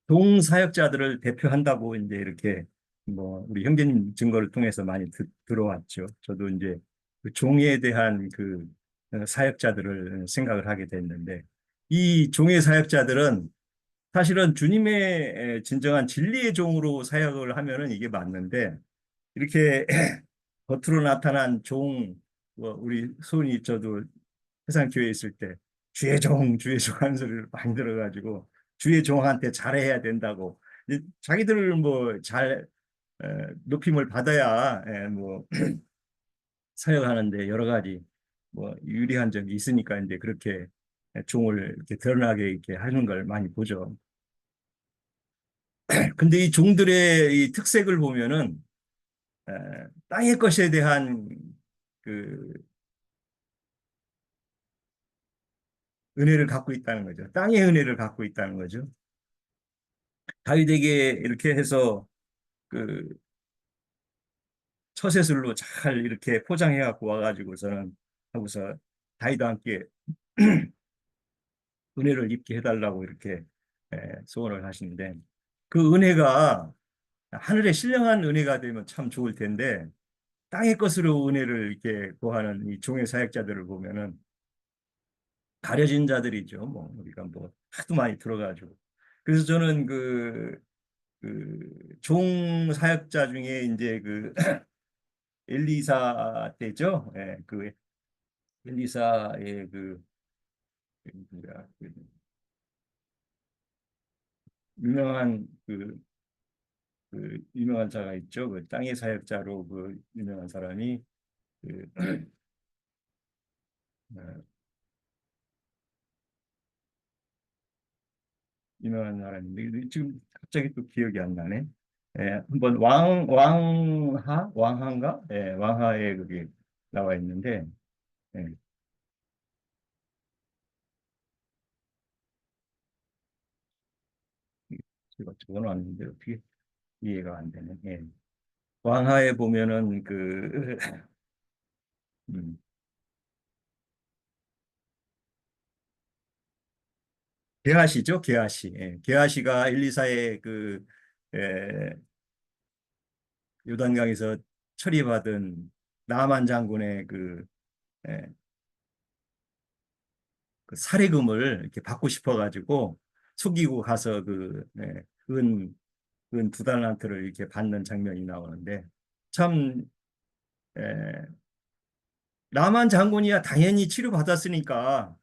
B: 동사역자들을 대표한다고 이제 이렇게 뭐 우리 형제님 증거를 통해서 많이 들어왔죠. 저도 이제 그 종에 대한 그 사역자들을 생각을 하게 됐는데 이 종의 사역자들은 사실은 주님의 진정한 진리의 종으로 사역을 하면은 이게 맞는데 이렇게 겉으로 나타난 종, 뭐 우리 소은이 저도 세상 교회에 있을 때 주의 종 하는 소리를 많이 들어가지고 주의 종한테 잘해야 된다고 자기들 뭐 잘 높임을 받아야 뭐 사역하는데 여러 가지 뭐 유리한 점이 있으니까 이제 그렇게 종을 이렇게 드러나게 이렇게 하는 걸 많이 보죠. 근데 이 종들의 이 특색을 보면은 에, 땅의 것에 대한 그 은혜를 갖고 있다는 거죠. 땅의 은혜를 갖고 있다는 거죠. 다윗에게 이렇게 해서 그 처세술로 잘 이렇게 포장해 갖고 와가지고서는 하고서 다윗과 함께 은혜를 입게 해달라고 이렇게 소원을 하시는데 그 은혜가 하늘에 신령한 은혜가 되면 참 좋을 텐데 땅의 것으로 은혜를 이렇게 구하는 이 종의 사역자들을 보면은 가려진 자들이죠. 뭐 우리가 뭐 하도 많이 들어가지고 그래서 저는 종 사역자 중에 이제 그 엘리사 때죠. 예, 그 엘리사의 뭐야, 그 유명한 유명한 자가 있죠. 그 땅의 사역자로 그 유명한 사람이 그 어, 유명한 사람인데 지금 갑자기 또 기억이 안 나네. 예, 한번 왕하인가? 예, 왕하에 그게 나와 있는데 예, 제가 적어놨는데 어떻게 이해가 안 되네. 예. 왕하에 보면은 음, 게하시죠, 게하시. 예, 게하시가 엘리사의 에, 요단강에서 처리받은 나만 장군의 에, 그 살해금을 이렇게 받고 싶어가지고 속이고 가서 은 두 달란트를 이렇게 받는 장면이 나오는데 참 에, 나만 장군이야 당연히 치료받았으니까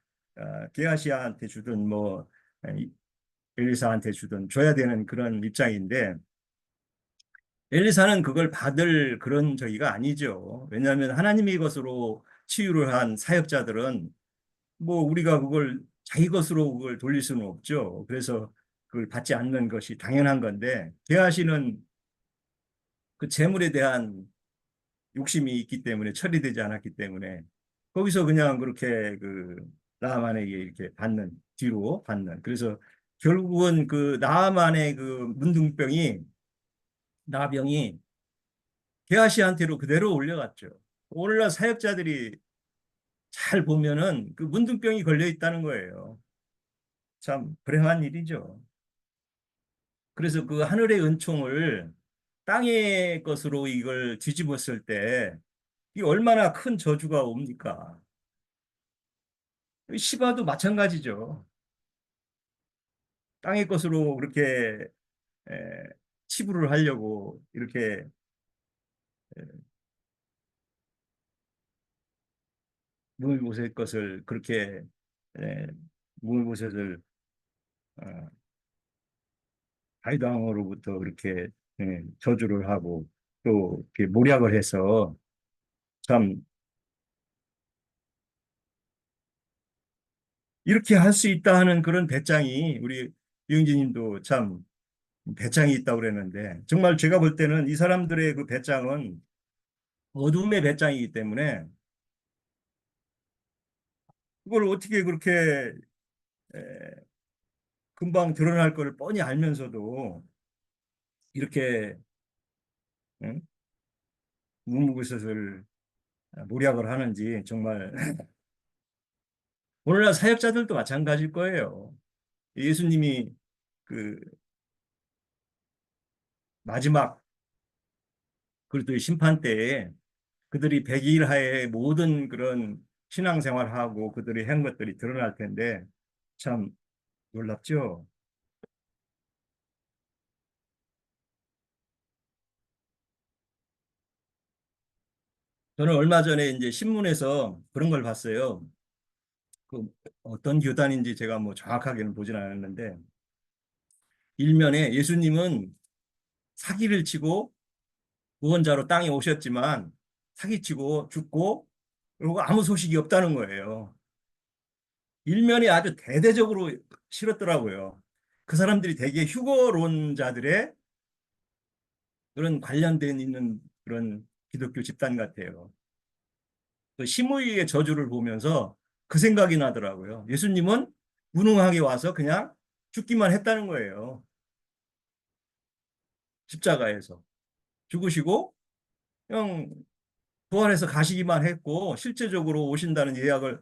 B: 게하시아한테 주든 뭐 에, 엘리사한테 주든 줘야 되는 그런 입장인데 엘리사는 그걸 받을 그런 저기가 아니죠. 왜냐하면 하나님의 것으로 치유를 한 사역자들은 뭐 우리가 그걸 자기 것으로 그걸 돌릴 수는 없죠. 그래서 그걸 받지 않는 것이 당연한 건데 게하시는 그 재물에 대한 욕심이 있기 때문에 처리되지 않았기 때문에 거기서 그냥 그렇게 나만에게 이렇게 받는 뒤로 받는 그래서 결국은 그 나만의 그 문둥병이 나병이 게하시한테로 그대로 올려갔죠. 오늘날 사역자들이 잘 보면은 그 문둥병이 걸려 있다는 거예요. 참 불행한 일이죠. 그래서 그 하늘의 은총을 땅의 것으로 이걸 뒤집었을 때 이 얼마나 큰 저주가 옵니까? 시바도 마찬가지죠. 땅의 것으로 그렇게 에, 치부를 하려고 이렇게 무미보셋 것을 그렇게 에, 무미보셋을 어, 가이드왕으로부터 그렇게 저주를 하고 또 이렇게 모략을 해서 참 이렇게 할 수 있다 하는 그런 배짱이 우리 유영진님도 참 배짱이 있다고 그랬는데 정말 제가 볼 때는 이 사람들의 그 배짱은 어둠의 배짱이기 때문에 그걸 어떻게 그렇게 에, 금방 드러날 거를 뻔히 알면서도 이렇게 응? 무무것을 모략을 하는지 정말 오늘날 사역자들도 마찬가지일 거예요. 예수님이 그 마지막 그리고 심판 때에 그들이 백일하에 모든 그런 신앙생활하고 그들이 한 것들이 드러날 텐데 참 놀랍죠. 저는 얼마 전에 이제 신문에서 그런 걸 봤어요. 그 어떤 교단인지 제가 뭐 정확하게는 보진 않았는데 일면에 예수님은 사기를 치고 구원자로 땅에 오셨지만 사기치고 죽고 그리고 아무 소식이 없다는 거예요. 일면이 아주 대대적으로 실었더라고요. 그 사람들이 되게 휴거론자들의 그런 관련된 있는 그런 기독교 집단 같아요. 그 시므이의 저주를 보면서 그 생각이 나더라고요. 예수님은 무능하게 와서 그냥 죽기만 했다는 거예요. 십자가에서 죽으시고 그냥 부활해서 가시기만 했고 실제적으로 오신다는 예약을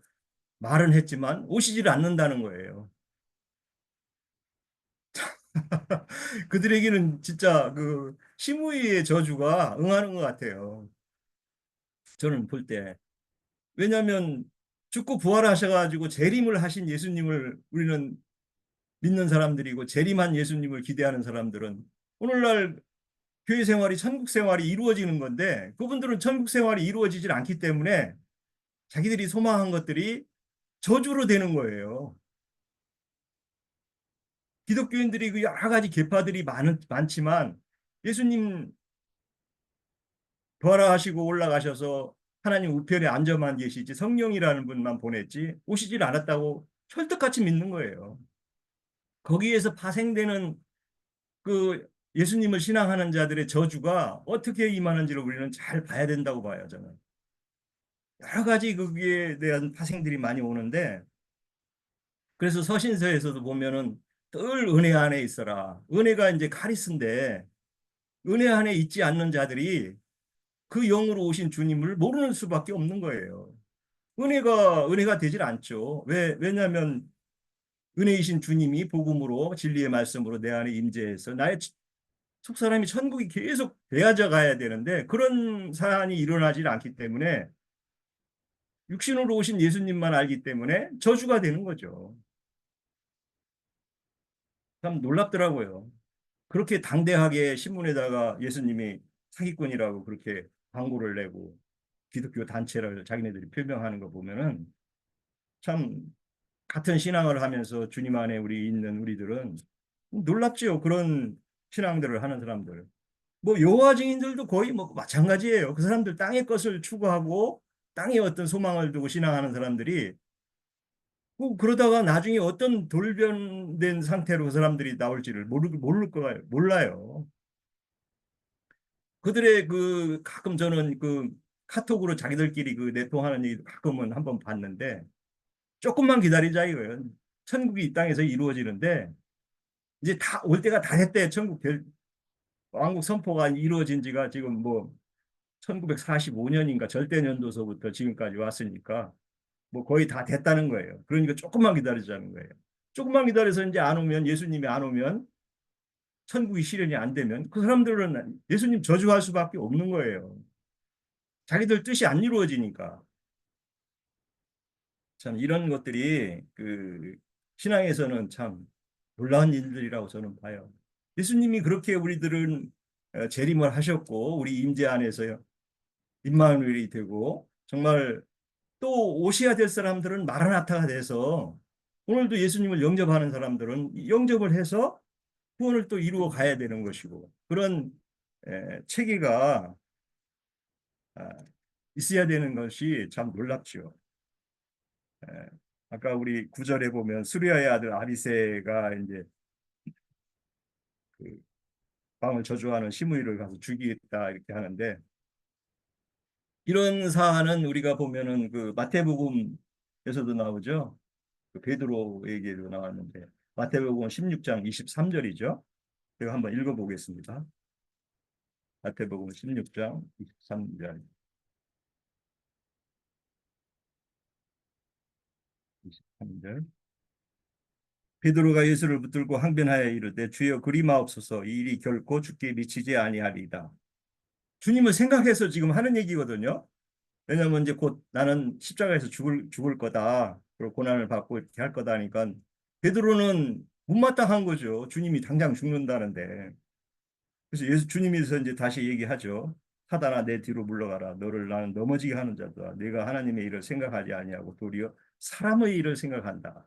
B: 말은 했지만 오시지를 않는다는 거예요. 그들에게는 진짜 그 시므이의 저주가 응하는 것 같아요. 저는 볼 때. 왜냐하면 죽고 부활하셔가지고 재림을 하신 예수님을 우리는 믿는 사람들이고 재림한 예수님을 기대하는 사람들은 오늘날 교회 생활이 천국 생활이 이루어지는 건데 그분들은 천국 생활이 이루어지질 않기 때문에 자기들이 소망한 것들이 저주로 되는 거예요. 기독교인들이 그 여러 가지 계파들이 많지만 예수님 부활하시고 올라가셔서 하나님 우편에 앉아만 계시지 성령이라는 분만 보냈지 오시질 않았다고 철떡같이 믿는 거예요. 거기에서 파생되는 그 예수님을 신앙하는 자들의 저주가 어떻게 임하는지를 우리는 잘 봐야 된다고 봐요, 저는. 여러 가지 거기에 대한 파생들이 많이 오는데 그래서 서신서에서도 보면은 늘 은혜 안에 있어라. 은혜가 이제 카리스인데 은혜 안에 있지 않는 자들이 그 영으로 오신 주님을 모르는 수밖에 없는 거예요. 은혜가 되질 않죠. 왜냐하면 은혜이신 주님이 복음으로 진리의 말씀으로 내 안에 임재해서 나의 속사람이 천국이 계속 되어져 가야 되는데 그런 사안이 일어나질 않기 때문에 육신으로 오신 예수님만 알기 때문에 저주가 되는 거죠. 참 놀랍더라고요. 그렇게 당대하게 신문에다가 예수님이 사기꾼이라고 그렇게 광고를 내고 기독교 단체를 자기네들이 표명하는 거 보면은 참 같은 신앙을 하면서 주님 안에 우리 있는 우리들은 놀랍지요. 그런 신앙들을 하는 사람들. 뭐 여호와 증인들도 거의 뭐 마찬가지예요. 그 사람들 땅의 것을 추구하고 땅에 어떤 소망을 두고 신앙하는 사람들이 뭐 그러다가 나중에 어떤 돌변된 상태로 그 사람들이 나올지를 모를 거예요. 몰라요. 그들의 그 가끔 저는 그 카톡으로 자기들끼리 그 내통하는 얘기도 가끔은 한번 봤는데 조금만 기다리자 이거예요. 천국이 이 땅에서 이루어지는데 이제 다 올 때가 다 됐대. 왕국 선포가 이루어진 지가 지금 뭐 1945년인가 절대년도서부터 지금까지 왔으니까 뭐 거의 다 됐다는 거예요. 그러니까 조금만 기다리자는 거예요. 조금만 기다려서 이제 안 오면 예수님이 안 오면 천국이 실현이 안 되면 그 사람들은 예수님 저주할 수밖에 없는 거예요. 자기들 뜻이 안 이루어지니까. 참 이런 것들이 그 신앙에서는 참 놀라운 일들이라고 저는 봐요. 예수님이 그렇게 우리들은 재림을 하셨고 우리 임재 안에서요 임마누엘이 되고 정말 또 오셔야 될 사람들은 마라나타가 돼서 오늘도 예수님을 영접하는 사람들은 영접을 해서 구원을 또 이루어 가야 되는 것이고 그런 체계가 아, 있어야 되는 것이 참 놀랍죠. 에, 아까 우리 구절에 보면 수리아의 아들 아비새가 이제 그 왕을 저주하는 시므이를 가서 죽이겠다 이렇게 하는데 이런 사안은 우리가 보면은 그 마태복음에서도 나오죠. 그 베드로에게도 나왔는데 마태복음 16장 23절이죠. 제가 한번 읽어보겠습니다. 마태복음 16장 23절. 23절. 베드로가 예수를 붙들고 항변하여 이르되 주여 그리마옵소서 이 일이 결코 죽게 미치지 아니하리이다. 주님을 생각해서 지금 하는 얘기거든요. 왜냐하면 이제 곧 나는 십자가에서 죽을 거다. 그리고 고난을 받고 이렇게 할 거다 하니까 베드로는 못마땅한 거죠. 주님이 당장 죽는다는데. 그래서 주님께서 이제 다시 얘기하죠. 사단아 내 뒤로 물러가라. 너를 나는 넘어지게 하는 자다. 내가 하나님의 일을 생각하지 아니하고 도리어 사람의 일을 생각한다.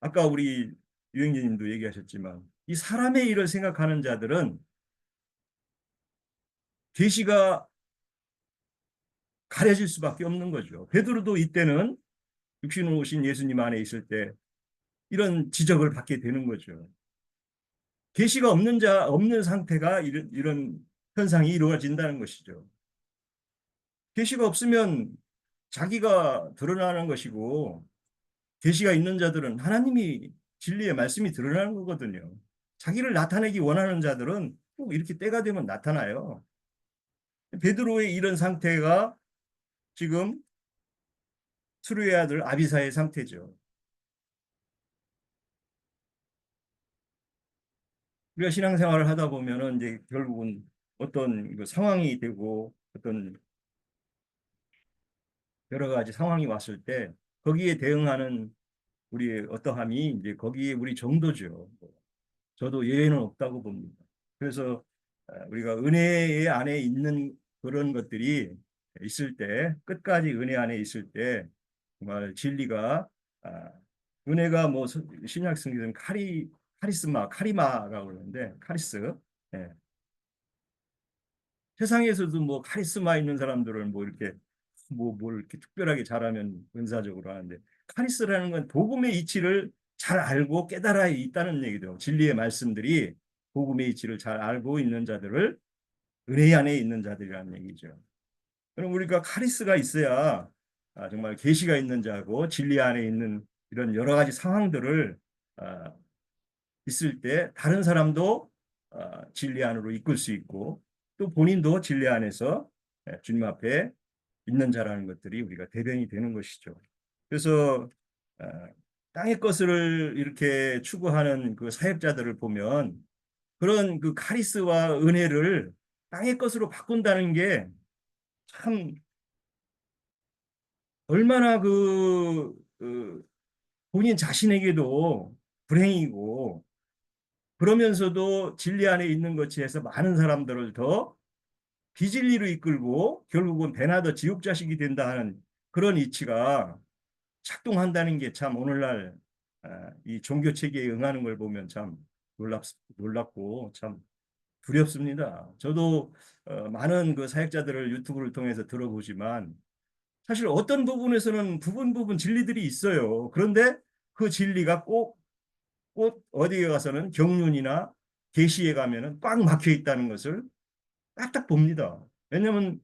B: 아까 우리 유영진님도 얘기하셨지만 이 사람의 일을 생각하는 자들은 계시가 가려질 수밖에 없는 거죠. 베드로도 이때는 육신으로 오신 예수님 안에 있을 때 이런 지적을 받게 되는 거죠. 계시가 없는 상태가 이런 현상이 이루어진다는 것이죠. 계시가 없으면 자기가 드러나는 것이고 계시가 있는 자들은 하나님이 진리의 말씀이 드러나는 거거든요. 자기를 나타내기 원하는 자들은 꼭 이렇게 때가 되면 나타나요. 베드로의 이런 상태가 지금 수르의 아들 아비사의 상태죠. 우리가 신앙생활을 하다 보면은 이제 결국은 어떤 그 상황이 되고 어떤 여러 가지 상황이 왔을 때 거기에 대응하는 우리의 어떠함이 이제 거기에 우리 정도죠. 저도 예외는 없다고 봅니다. 그래서 우리가 은혜 안에 있는 그런 것들이 있을 때 끝까지 은혜 안에 있을 때 정말 진리가 아, 은혜가 뭐 신약 성경에는 카리마라고 그러는데 카리스 예. 세상에서도 뭐 카리스마 있는 사람들은 뭐 이렇게 뭐 뭘 이렇게 특별하게 잘하면 은사적으로 하는데 카리스라는 건 복음의 이치를 잘 알고 깨달아 있다는 얘기죠. 진리의 말씀들이 복음의 이치를 잘 알고 있는 자들을 은혜 안에 있는 자들이라는 얘기죠. 그럼 우리가 카리스가 있어야 정말 계시가 있는 자고 진리 안에 있는 이런 여러 가지 상황들을 아, 있을 때 다른 사람도 진리 안으로 이끌 수 있고 또 본인도 진리 안에서 주님 앞에 있는 자라는 것들이 우리가 대변이 되는 것이죠. 그래서 땅의 것을 이렇게 추구하는 그 사역자들을 보면 그런 그 카리스와 은혜를 땅의 것으로 바꾼다는 게 참 얼마나 그 본인 자신에게도 불행이고 그러면서도 진리 안에 있는 것에 해서 많은 사람들을 더 비진리로 이끌고 결국은 배나 더 지옥 자식이 된다 하는 그런 이치가 작동한다는 게 참 오늘날 이 종교 체계에 응하는 걸 보면 참 놀랍고 참 두렵습니다. 저도 많은 그 사역자들을 유튜브를 통해서 들어보지만 사실 어떤 부분에서는 부분 진리들이 있어요. 그런데 그 진리가 꼭 어디에 가서는 경륜이나 계시에 가면은 꽉 막혀 있다는 것을 딱딱 봅니다. 왜냐하면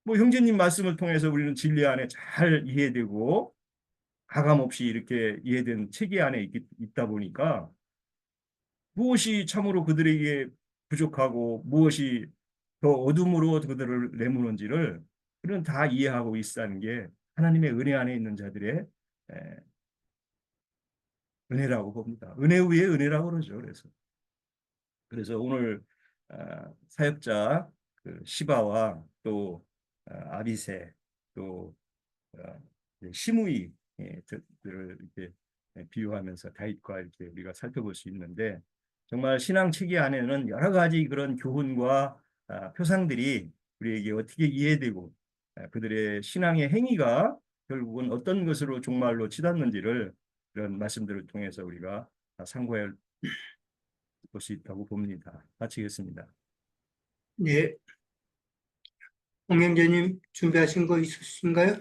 B: 뭐 형제님 말씀을 통해서 우리는 진리 안에 잘 이해되고 가감 없이 이렇게 이해된 체계 안에 있다 보니까 무엇이 참으로 그들에게 부족하고 무엇이 더 어둠으로 그들을 내모는지를 그는 다 이해하고 있다는 게 하나님의 은혜 안에 있는 자들의 에, 은혜라고 봅니다. 은혜 위에 은혜라고 그러죠. 그래서 오늘 사역자 그 시바와 또 아비새 또 시므이 들을 이렇게 비유하면서 다윗과 이렇게 우리가 살펴볼 수 있는데 정말 신앙 체계 안에는 여러 가지 그런 교훈과 표상들이 우리에게 어떻게 이해되고 그들의 신앙의 행위가 결국은 어떤 것으로 종말로 치닫는지를 이런 말씀들을 통해서 우리가 상고해 볼 수 있다고 봅니다. 마치겠습니다.
A: 네, 홍영재님 준비하신 거 있으신가요?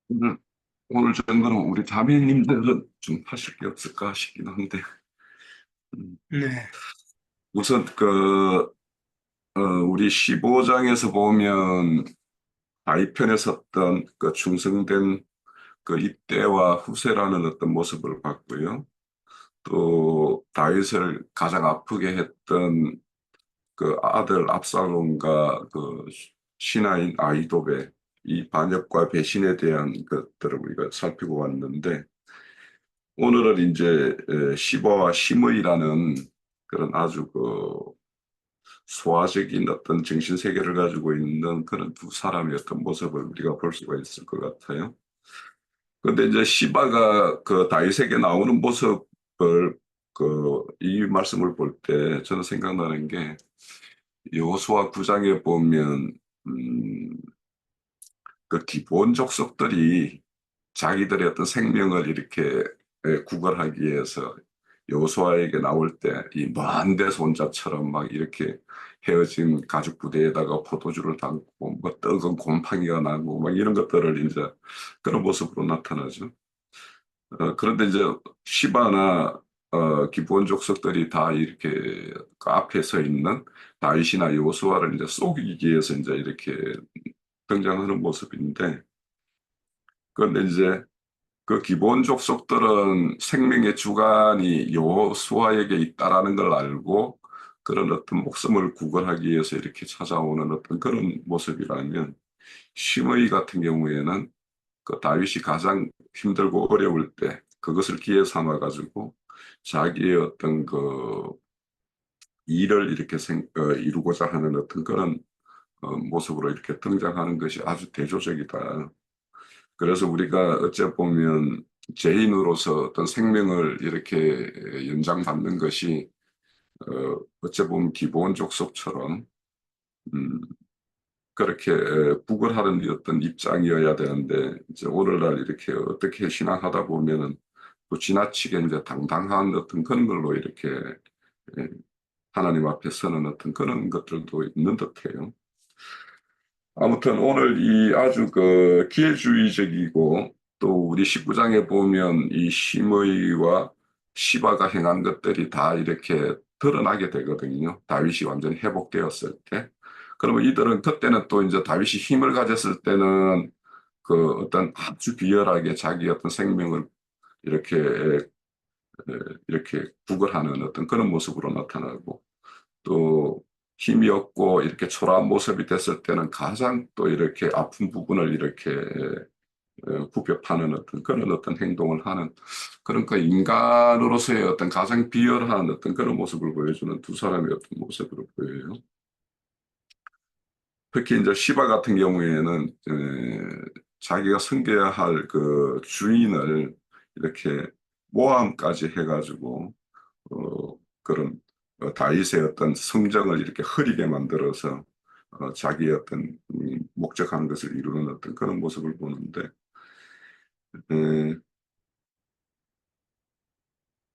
C: 오늘, 오늘 정도는 우리 자매님들은 좀 하실 게 없을까 싶긴 한데, 음,
A: 네,
C: 우선 우리 15장에서 보면 다윗편에 섰던 그 충성된 그 이때와 후세라는 어떤 모습을 봤고요. 또 다윗을 가장 아프게 했던 그 아들 압살롬과 그 신하인 아이도베, 이 반역과 배신에 대한 것들을 우리가 살피고 왔는데, 오늘은 이제 시바와 시므이라는 그런 아주 소화적인 어떤 정신 세계를 가지고 있는 그런 두 사람의 어떤 모습을 우리가 볼 수가 있을 것 같아요. 그런데 이제 시바가 그 다윗에게 나오는 모습을 이 말씀을 볼 때 저는 생각나는 게 여호수아 9장에 보면 음, 그 기본 족속들이 자기들의 어떤 생명을 이렇게 구걸하기 위해서 여호수아에게 나올 때 이 먼 데서 혼자처럼 막 이렇게 헤어진 가죽 부대에다가 포도주를 담고 뭐 떡은 곰팡이가 나고 막 이런 것들을 이제 그런 모습으로 나타나죠. 그런데 이제 시바나 기브온 족속들이 다 이렇게 그 앞에 서 있는 다윗이나 여호수아를 이제 속이기 위해서 이제 이렇게 등장하는 모습인데, 그런데 이제 그 기본 족속들은 생명의 주관이 여호수아에게 있다라는 걸 알고 그런 어떤 목숨을 구걸하기 위해서 이렇게 찾아오는 어떤 그런 모습이라면, 시므이 같은 경우에는 그 다윗이 가장 힘들고 어려울 때 그것을 기회 삼아 가지고 자기의 어떤 그 일을 이렇게 이루고자 하는 어떤 그런 모습으로 이렇게 등장하는 것이 아주 대조적이다. 그래서 우리가 어째 보면 죄인으로서 어떤 생명을 이렇게 연장받는 것이 어째 보면 기본 족속처럼 음, 그렇게 구걸하는 어떤 입장이어야 되는데, 이제 오늘날 이렇게 어떻게 신앙하다 보면은 또 지나치게 이제 당당한 어떤 그런 걸로 이렇게 예, 하나님 앞에 서는 어떤 그런 것들도 있는 듯해요. 아무튼 오늘 이 아주 그 기회주의적이고 또 우리 19장에 보면 이 시므이와 시바가 행한 것들이 다 이렇게 드러나게 되거든요. 다윗이 완전히 회복되었을 때. 그러면 이들은 그때는 또 이제 다윗이 힘을 가졌을 때는 그 어떤 아주 비열하게 자기 어떤 생명을 이렇게 이렇게 구걸하는 어떤 그런 모습으로 나타나고, 또 힘이 없고 이렇게 초라한 모습이 됐을 때는 가장 또 이렇게 아픈 부분을 이렇게 후벼 파는 어떤 그런 어떤 행동을 하는, 그러니까 인간으로서의 어떤 가장 비열한 어떤 그런 모습을 보여주는 두 사람의 어떤 모습으로 보여요. 특히 이제 시바 같은 경우에는 자기가 섬겨야 할 그 주인을 이렇게 모함까지 해가지고 그런 다윗의 어떤 성정을 이렇게 흐리게 만들어서 자기의 어떤 목적한 것을 이루는 어떤 그런 모습을 보는데, 에,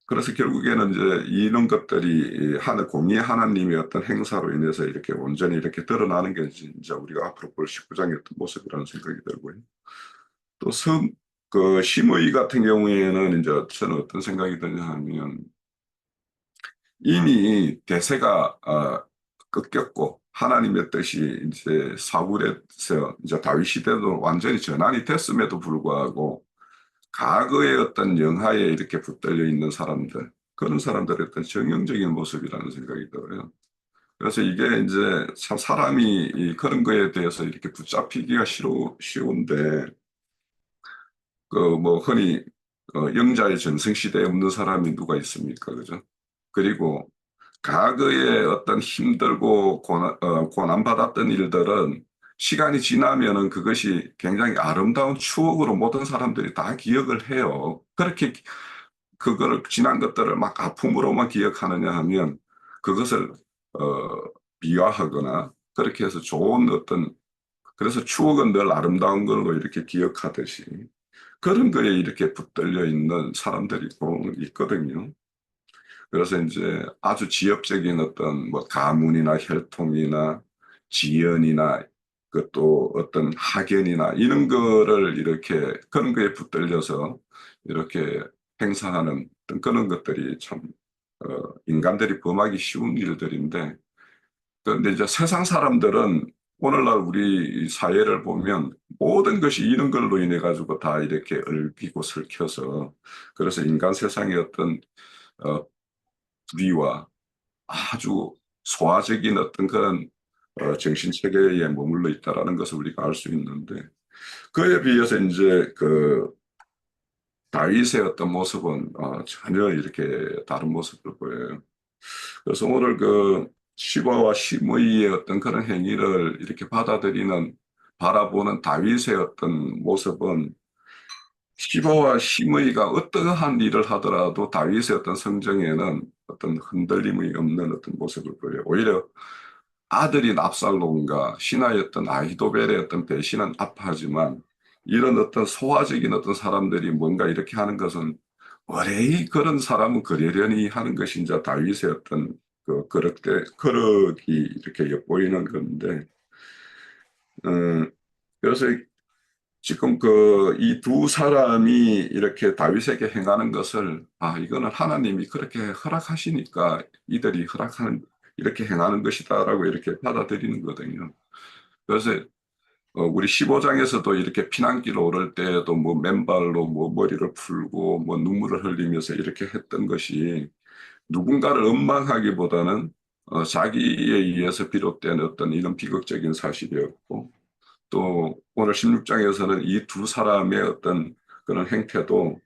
C: 그래서 결국에는 이제 이런 것들이 공의 하나님의 어떤 행사로 인해서 이렇게 온전히 이렇게 드러나는 게 이제 우리가 앞으로 볼 19장의 어떤 모습이라는 생각이 들고요. 또 시므이 같은 경우에는 이제 저는 어떤 생각이 드냐 하면, 이미 대세가 꺾였고 하나님의 뜻이 이제 사울에서 이제 다윗 시대도 완전히 전환이 됐음에도 불구하고 과거의 어떤 영하에 이렇게 붙들려 있는 사람들, 그런 사람들의 어떤 정형적인 모습이라는 생각이 들어요. 그래서 이게 이제 참 사람이 그런 거에 대해서 이렇게 붙잡히기가 쉬운데, 그 뭐 흔히 영자의 전성시대에 없는 사람이 누가 있습니까? 그죠? 그리고 과거에 어떤 힘들고 고난받았던 일들은 시간이 지나면은 그것이 굉장히 아름다운 추억으로 모든 사람들이 다 기억을 해요. 그렇게 그거를 지난 것들을 막 아픔으로만 기억하느냐 하면 그것을 어, 비하하거나 그렇게 해서 좋은 어떤 그래서 추억은 늘 아름다운 걸로 이렇게 기억하듯이 그런 거에 이렇게 붙들려 있는 사람들이 꼭 있거든요. 그래서 이제 아주 지엽적인 어떤 뭐 가문이나 혈통이나 지연이나 그 또 어떤 학연이나 이런 거를 이렇게 그런 거에 붙들려서 이렇게 행사하는 어떤 그런 것들이 참 인간들이 범하기 쉬운 일들인데 그런데 이제 세상 사람들은 오늘날 우리 사회를 보면 모든 것이 이런 걸로 인해 가지고 다 이렇게 얽히고 설켜서 그래서 인간 세상의 어떤 어, 불의와 아주 소화적인 어떤 그런 정신 체계에 머물러 있다라는 것을 우리가 알 수 있는데 그에 비해서 이제 그 다윗의 어떤 모습은 전혀 이렇게 다른 모습을 보여요. 그래서 오늘 그 시바와 시므이의 어떤 그런 행위를 이렇게 받아들이는 바라보는 다윗의 어떤 모습은 시바와 시므이가 어떠한 일을 하더라도 다윗의 어떤 성정에는 어떤 흔들림이 없는 어떤 모습을 보여요. 오히려 아들인 압살롬과 신하였던 아히도벨의 어떤 배신은 아파하지만 이런 어떤 소화적인 어떤 사람들이 뭔가 이렇게 하는 것은 원래 그런 사람은 그러려니 하는 것이 이제 다윗의 어떤 그렇게 이렇게 엿보이는 건데, 그래서 지금 이 두 사람이 이렇게 다윗에게 행하는 것을, 이거는 하나님이 그렇게 허락하시니까 이들이 이렇게 행하는 것이다라고 이렇게 받아들이는 거거든요. 그래서 우리 15장에서도 이렇게 피난길 오를 때에도 뭐 맨발로 뭐 머리를 풀고 뭐 눈물을 흘리면서 이렇게 했던 것이 누군가를 원망하기보다는 자기에 의해서 비롯된 어떤 이런 비극적인 사실이었고 또 오늘 16장에서는 이 두 사람의 어떤 그런 행태도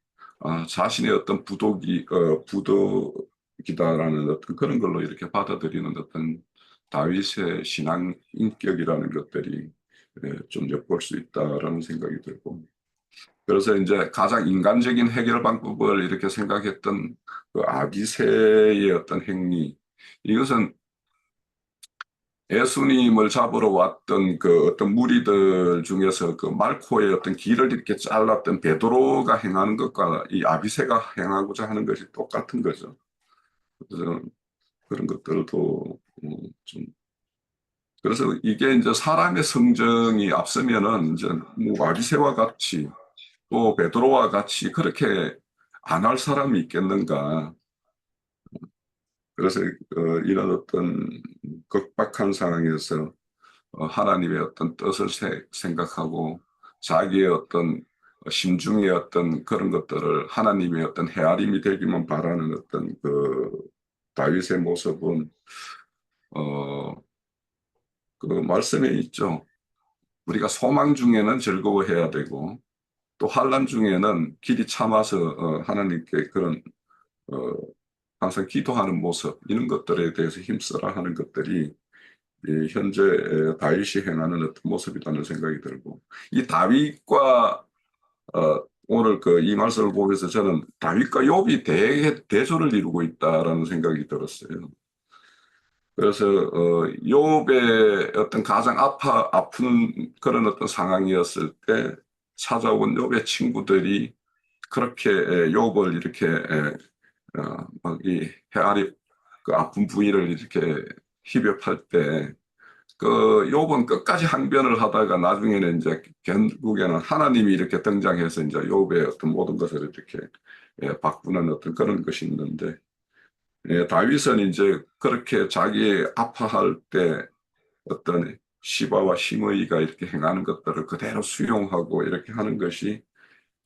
C: 자신의 어떤 부덕이다라는 어떤 그런 걸로 이렇게 받아들이는 어떤 다윗의 신앙 인격이라는 것들이 좀 엿볼 수 있다라는 생각이 들고 그래서 이제 가장 인간적인 해결 방법을 이렇게 생각했던 그 아비새의 어떤 행위 이것은 예수님을 잡으러 왔던 그 어떤 무리들 중에서 그 말코의 어떤 길을 이렇게 잘랐던 베드로가 행하는 것과 이 아비새가 행하고자 하는 것이 똑같은 거죠. 그래서 그런 것들도 좀 그래서 이게 이제 사람의 성정이 앞서면은 이제 뭐 아비새와 같이 또 베드로와 같이 그렇게 안 할 사람이 있겠는가. 그래서 이런 어떤 극박한 상황에서 하나님의 어떤 뜻을 생각하고 자기의 어떤 심중의 어떤 그런 것들을 하나님의 어떤 헤아림이 되기만 바라는 어떤 그 다윗의 모습은 어, 그 말씀에 있죠. 우리가 소망 중에는 즐거워해야 되고 또 환난 중에는 길이 참아서 하나님께 그런 어, 항상 기도하는 모습 이런 것들에 대해서 힘쓰라 하는 것들이 이 현재 다윗이 행하는 어떤 모습이라는 생각이 들고 이 다윗과 오늘 이 말씀을 보면서 저는 다윗과 욥이 대조를 이루고 있다라는 생각이 들었어요. 그래서 욥의 어떤 가장 아픈 그런 어떤 상황이었을 때 찾아온 욥의 친구들이 그렇게 욥을 이렇게 막이 헤아리 그 아픈 부위를 이렇게 희벽할 때 그 욥은 끝까지 항변을 하다가 나중에는 이제 결국에는 하나님이 이렇게 등장해서 이제 욥의 어떤 모든 것을 이렇게 바꾸는 어떤 그런 것이 있는데 다윗은 이제 그렇게 자기 아파할 때 어떤 시바와 시므이가 이렇게 행하는 것들을 그대로 수용하고 이렇게 하는 것이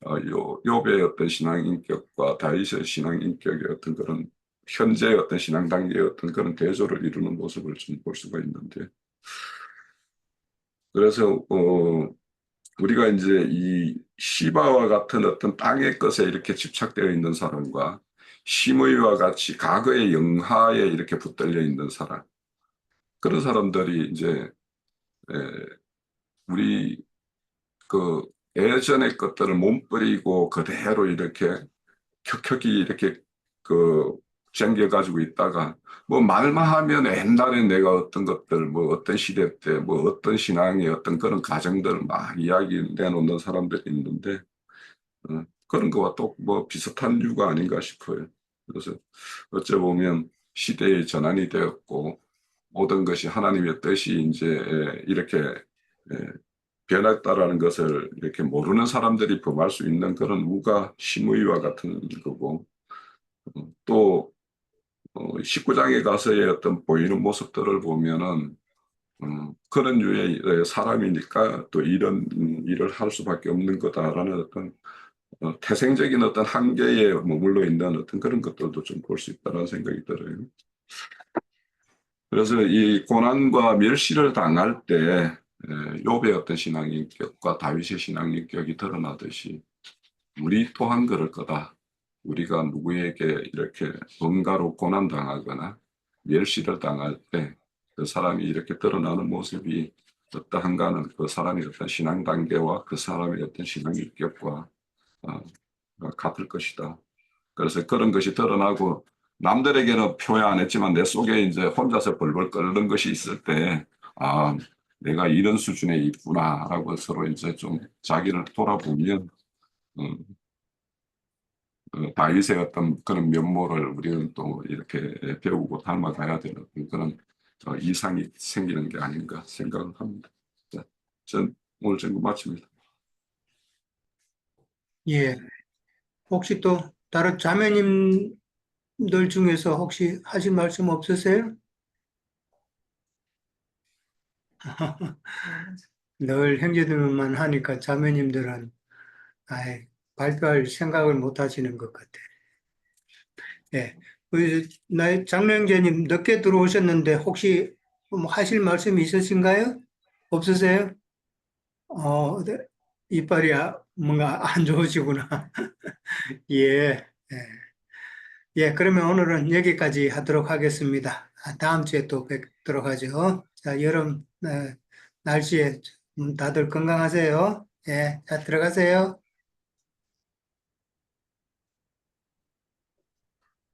C: 욥의 어떤 신앙 인격과 다윗의 신앙 인격의 어떤 그런 현재의 어떤 신앙 단계의 어떤 그런 대조를 이루는 모습을 좀 볼 수가 있는데 그래서 우리가 이제 이 시바와 같은 어떤 땅의 것에 이렇게 집착되어 있는 사람과 시므이와 같이 과거의 영화에 이렇게 붙들려 있는 사람 그런 사람들이 이제 우리 그 예전의 것들을 몸버리고 그대로 이렇게 켜켜이 이렇게 그 쟁겨가지고 있다가 뭐 말만 하면 옛날에 내가 어떤 것들 뭐 어떤 시대 때 뭐 어떤 신앙의 어떤 그런 가정들을 막 이야기 내놓는 사람들이 있는데 그런 거와 또 뭐 비슷한 이유가 아닌가 싶어요. 그래서 어째 보면 시대의 전환이 되었고 모든 것이 하나님의 뜻이 이제 이렇게 변했다라는 것을 이렇게 모르는 사람들이 범할 수 있는 그런 우가 심의와 같은 거고 또 19장에 가서의 어떤 보이는 모습들을 보면은 그런 류의 사람이니까 또 이런 일을 할 수밖에 없는 거다라는 어떤 태생적인 어떤 한계에 머물러 있는 어떤 그런 것들도 좀 볼 수 있다는 생각이 들어요. 그래서 이 고난과 멸시를 당할 때 욥의 어떤 신앙인격과 다윗의 신앙인격이 드러나듯이 우리 또한 그럴 거다. 우리가 누구에게 이렇게 뭔가로 고난당하거나 멸시를 당할 때 그 사람이 이렇게 드러나는 모습이 어떠한가는 그 사람의 어떤 신앙 단계와 그 사람의 어떤 신앙 인격과 같을 것이다. 그래서 그런 것이 드러나고 남들에게는 표현 안 했지만 내 속에 이제 혼자서 벌벌 끓는 것이 있을 때, 아, 내가 이런 수준에 있구나라고 서로 이제 좀 자기를 돌아보면, 음, 다윗의 어떤 그런 면모를 우리는 또 이렇게 배우고 닮아가야 되는 그런 이상이 생기는 게 아닌가 생각을 합니다. 자, 전 오늘 정부 마칩니다.
A: 예. 혹시 또 다른 자매님들 중에서 혹시 하실 말씀 없으세요? 늘 형제들만 하니까 자매님들은 아이, 발표할 생각을 못 하시는 것 같아요. 예. 장로 형제님 늦게 들어오셨는데 혹시 뭐 하실 말씀 있으신가요? 없으세요? 네. 이빨이 뭔가 안 좋으시구나. 예. 예. 예, 그러면 오늘은 여기까지 하도록 하겠습니다. 다음 주에 또 뵙도록 하죠. 자, 여름 날씨에 다들 건강하세요. 예, 자, 들어가세요.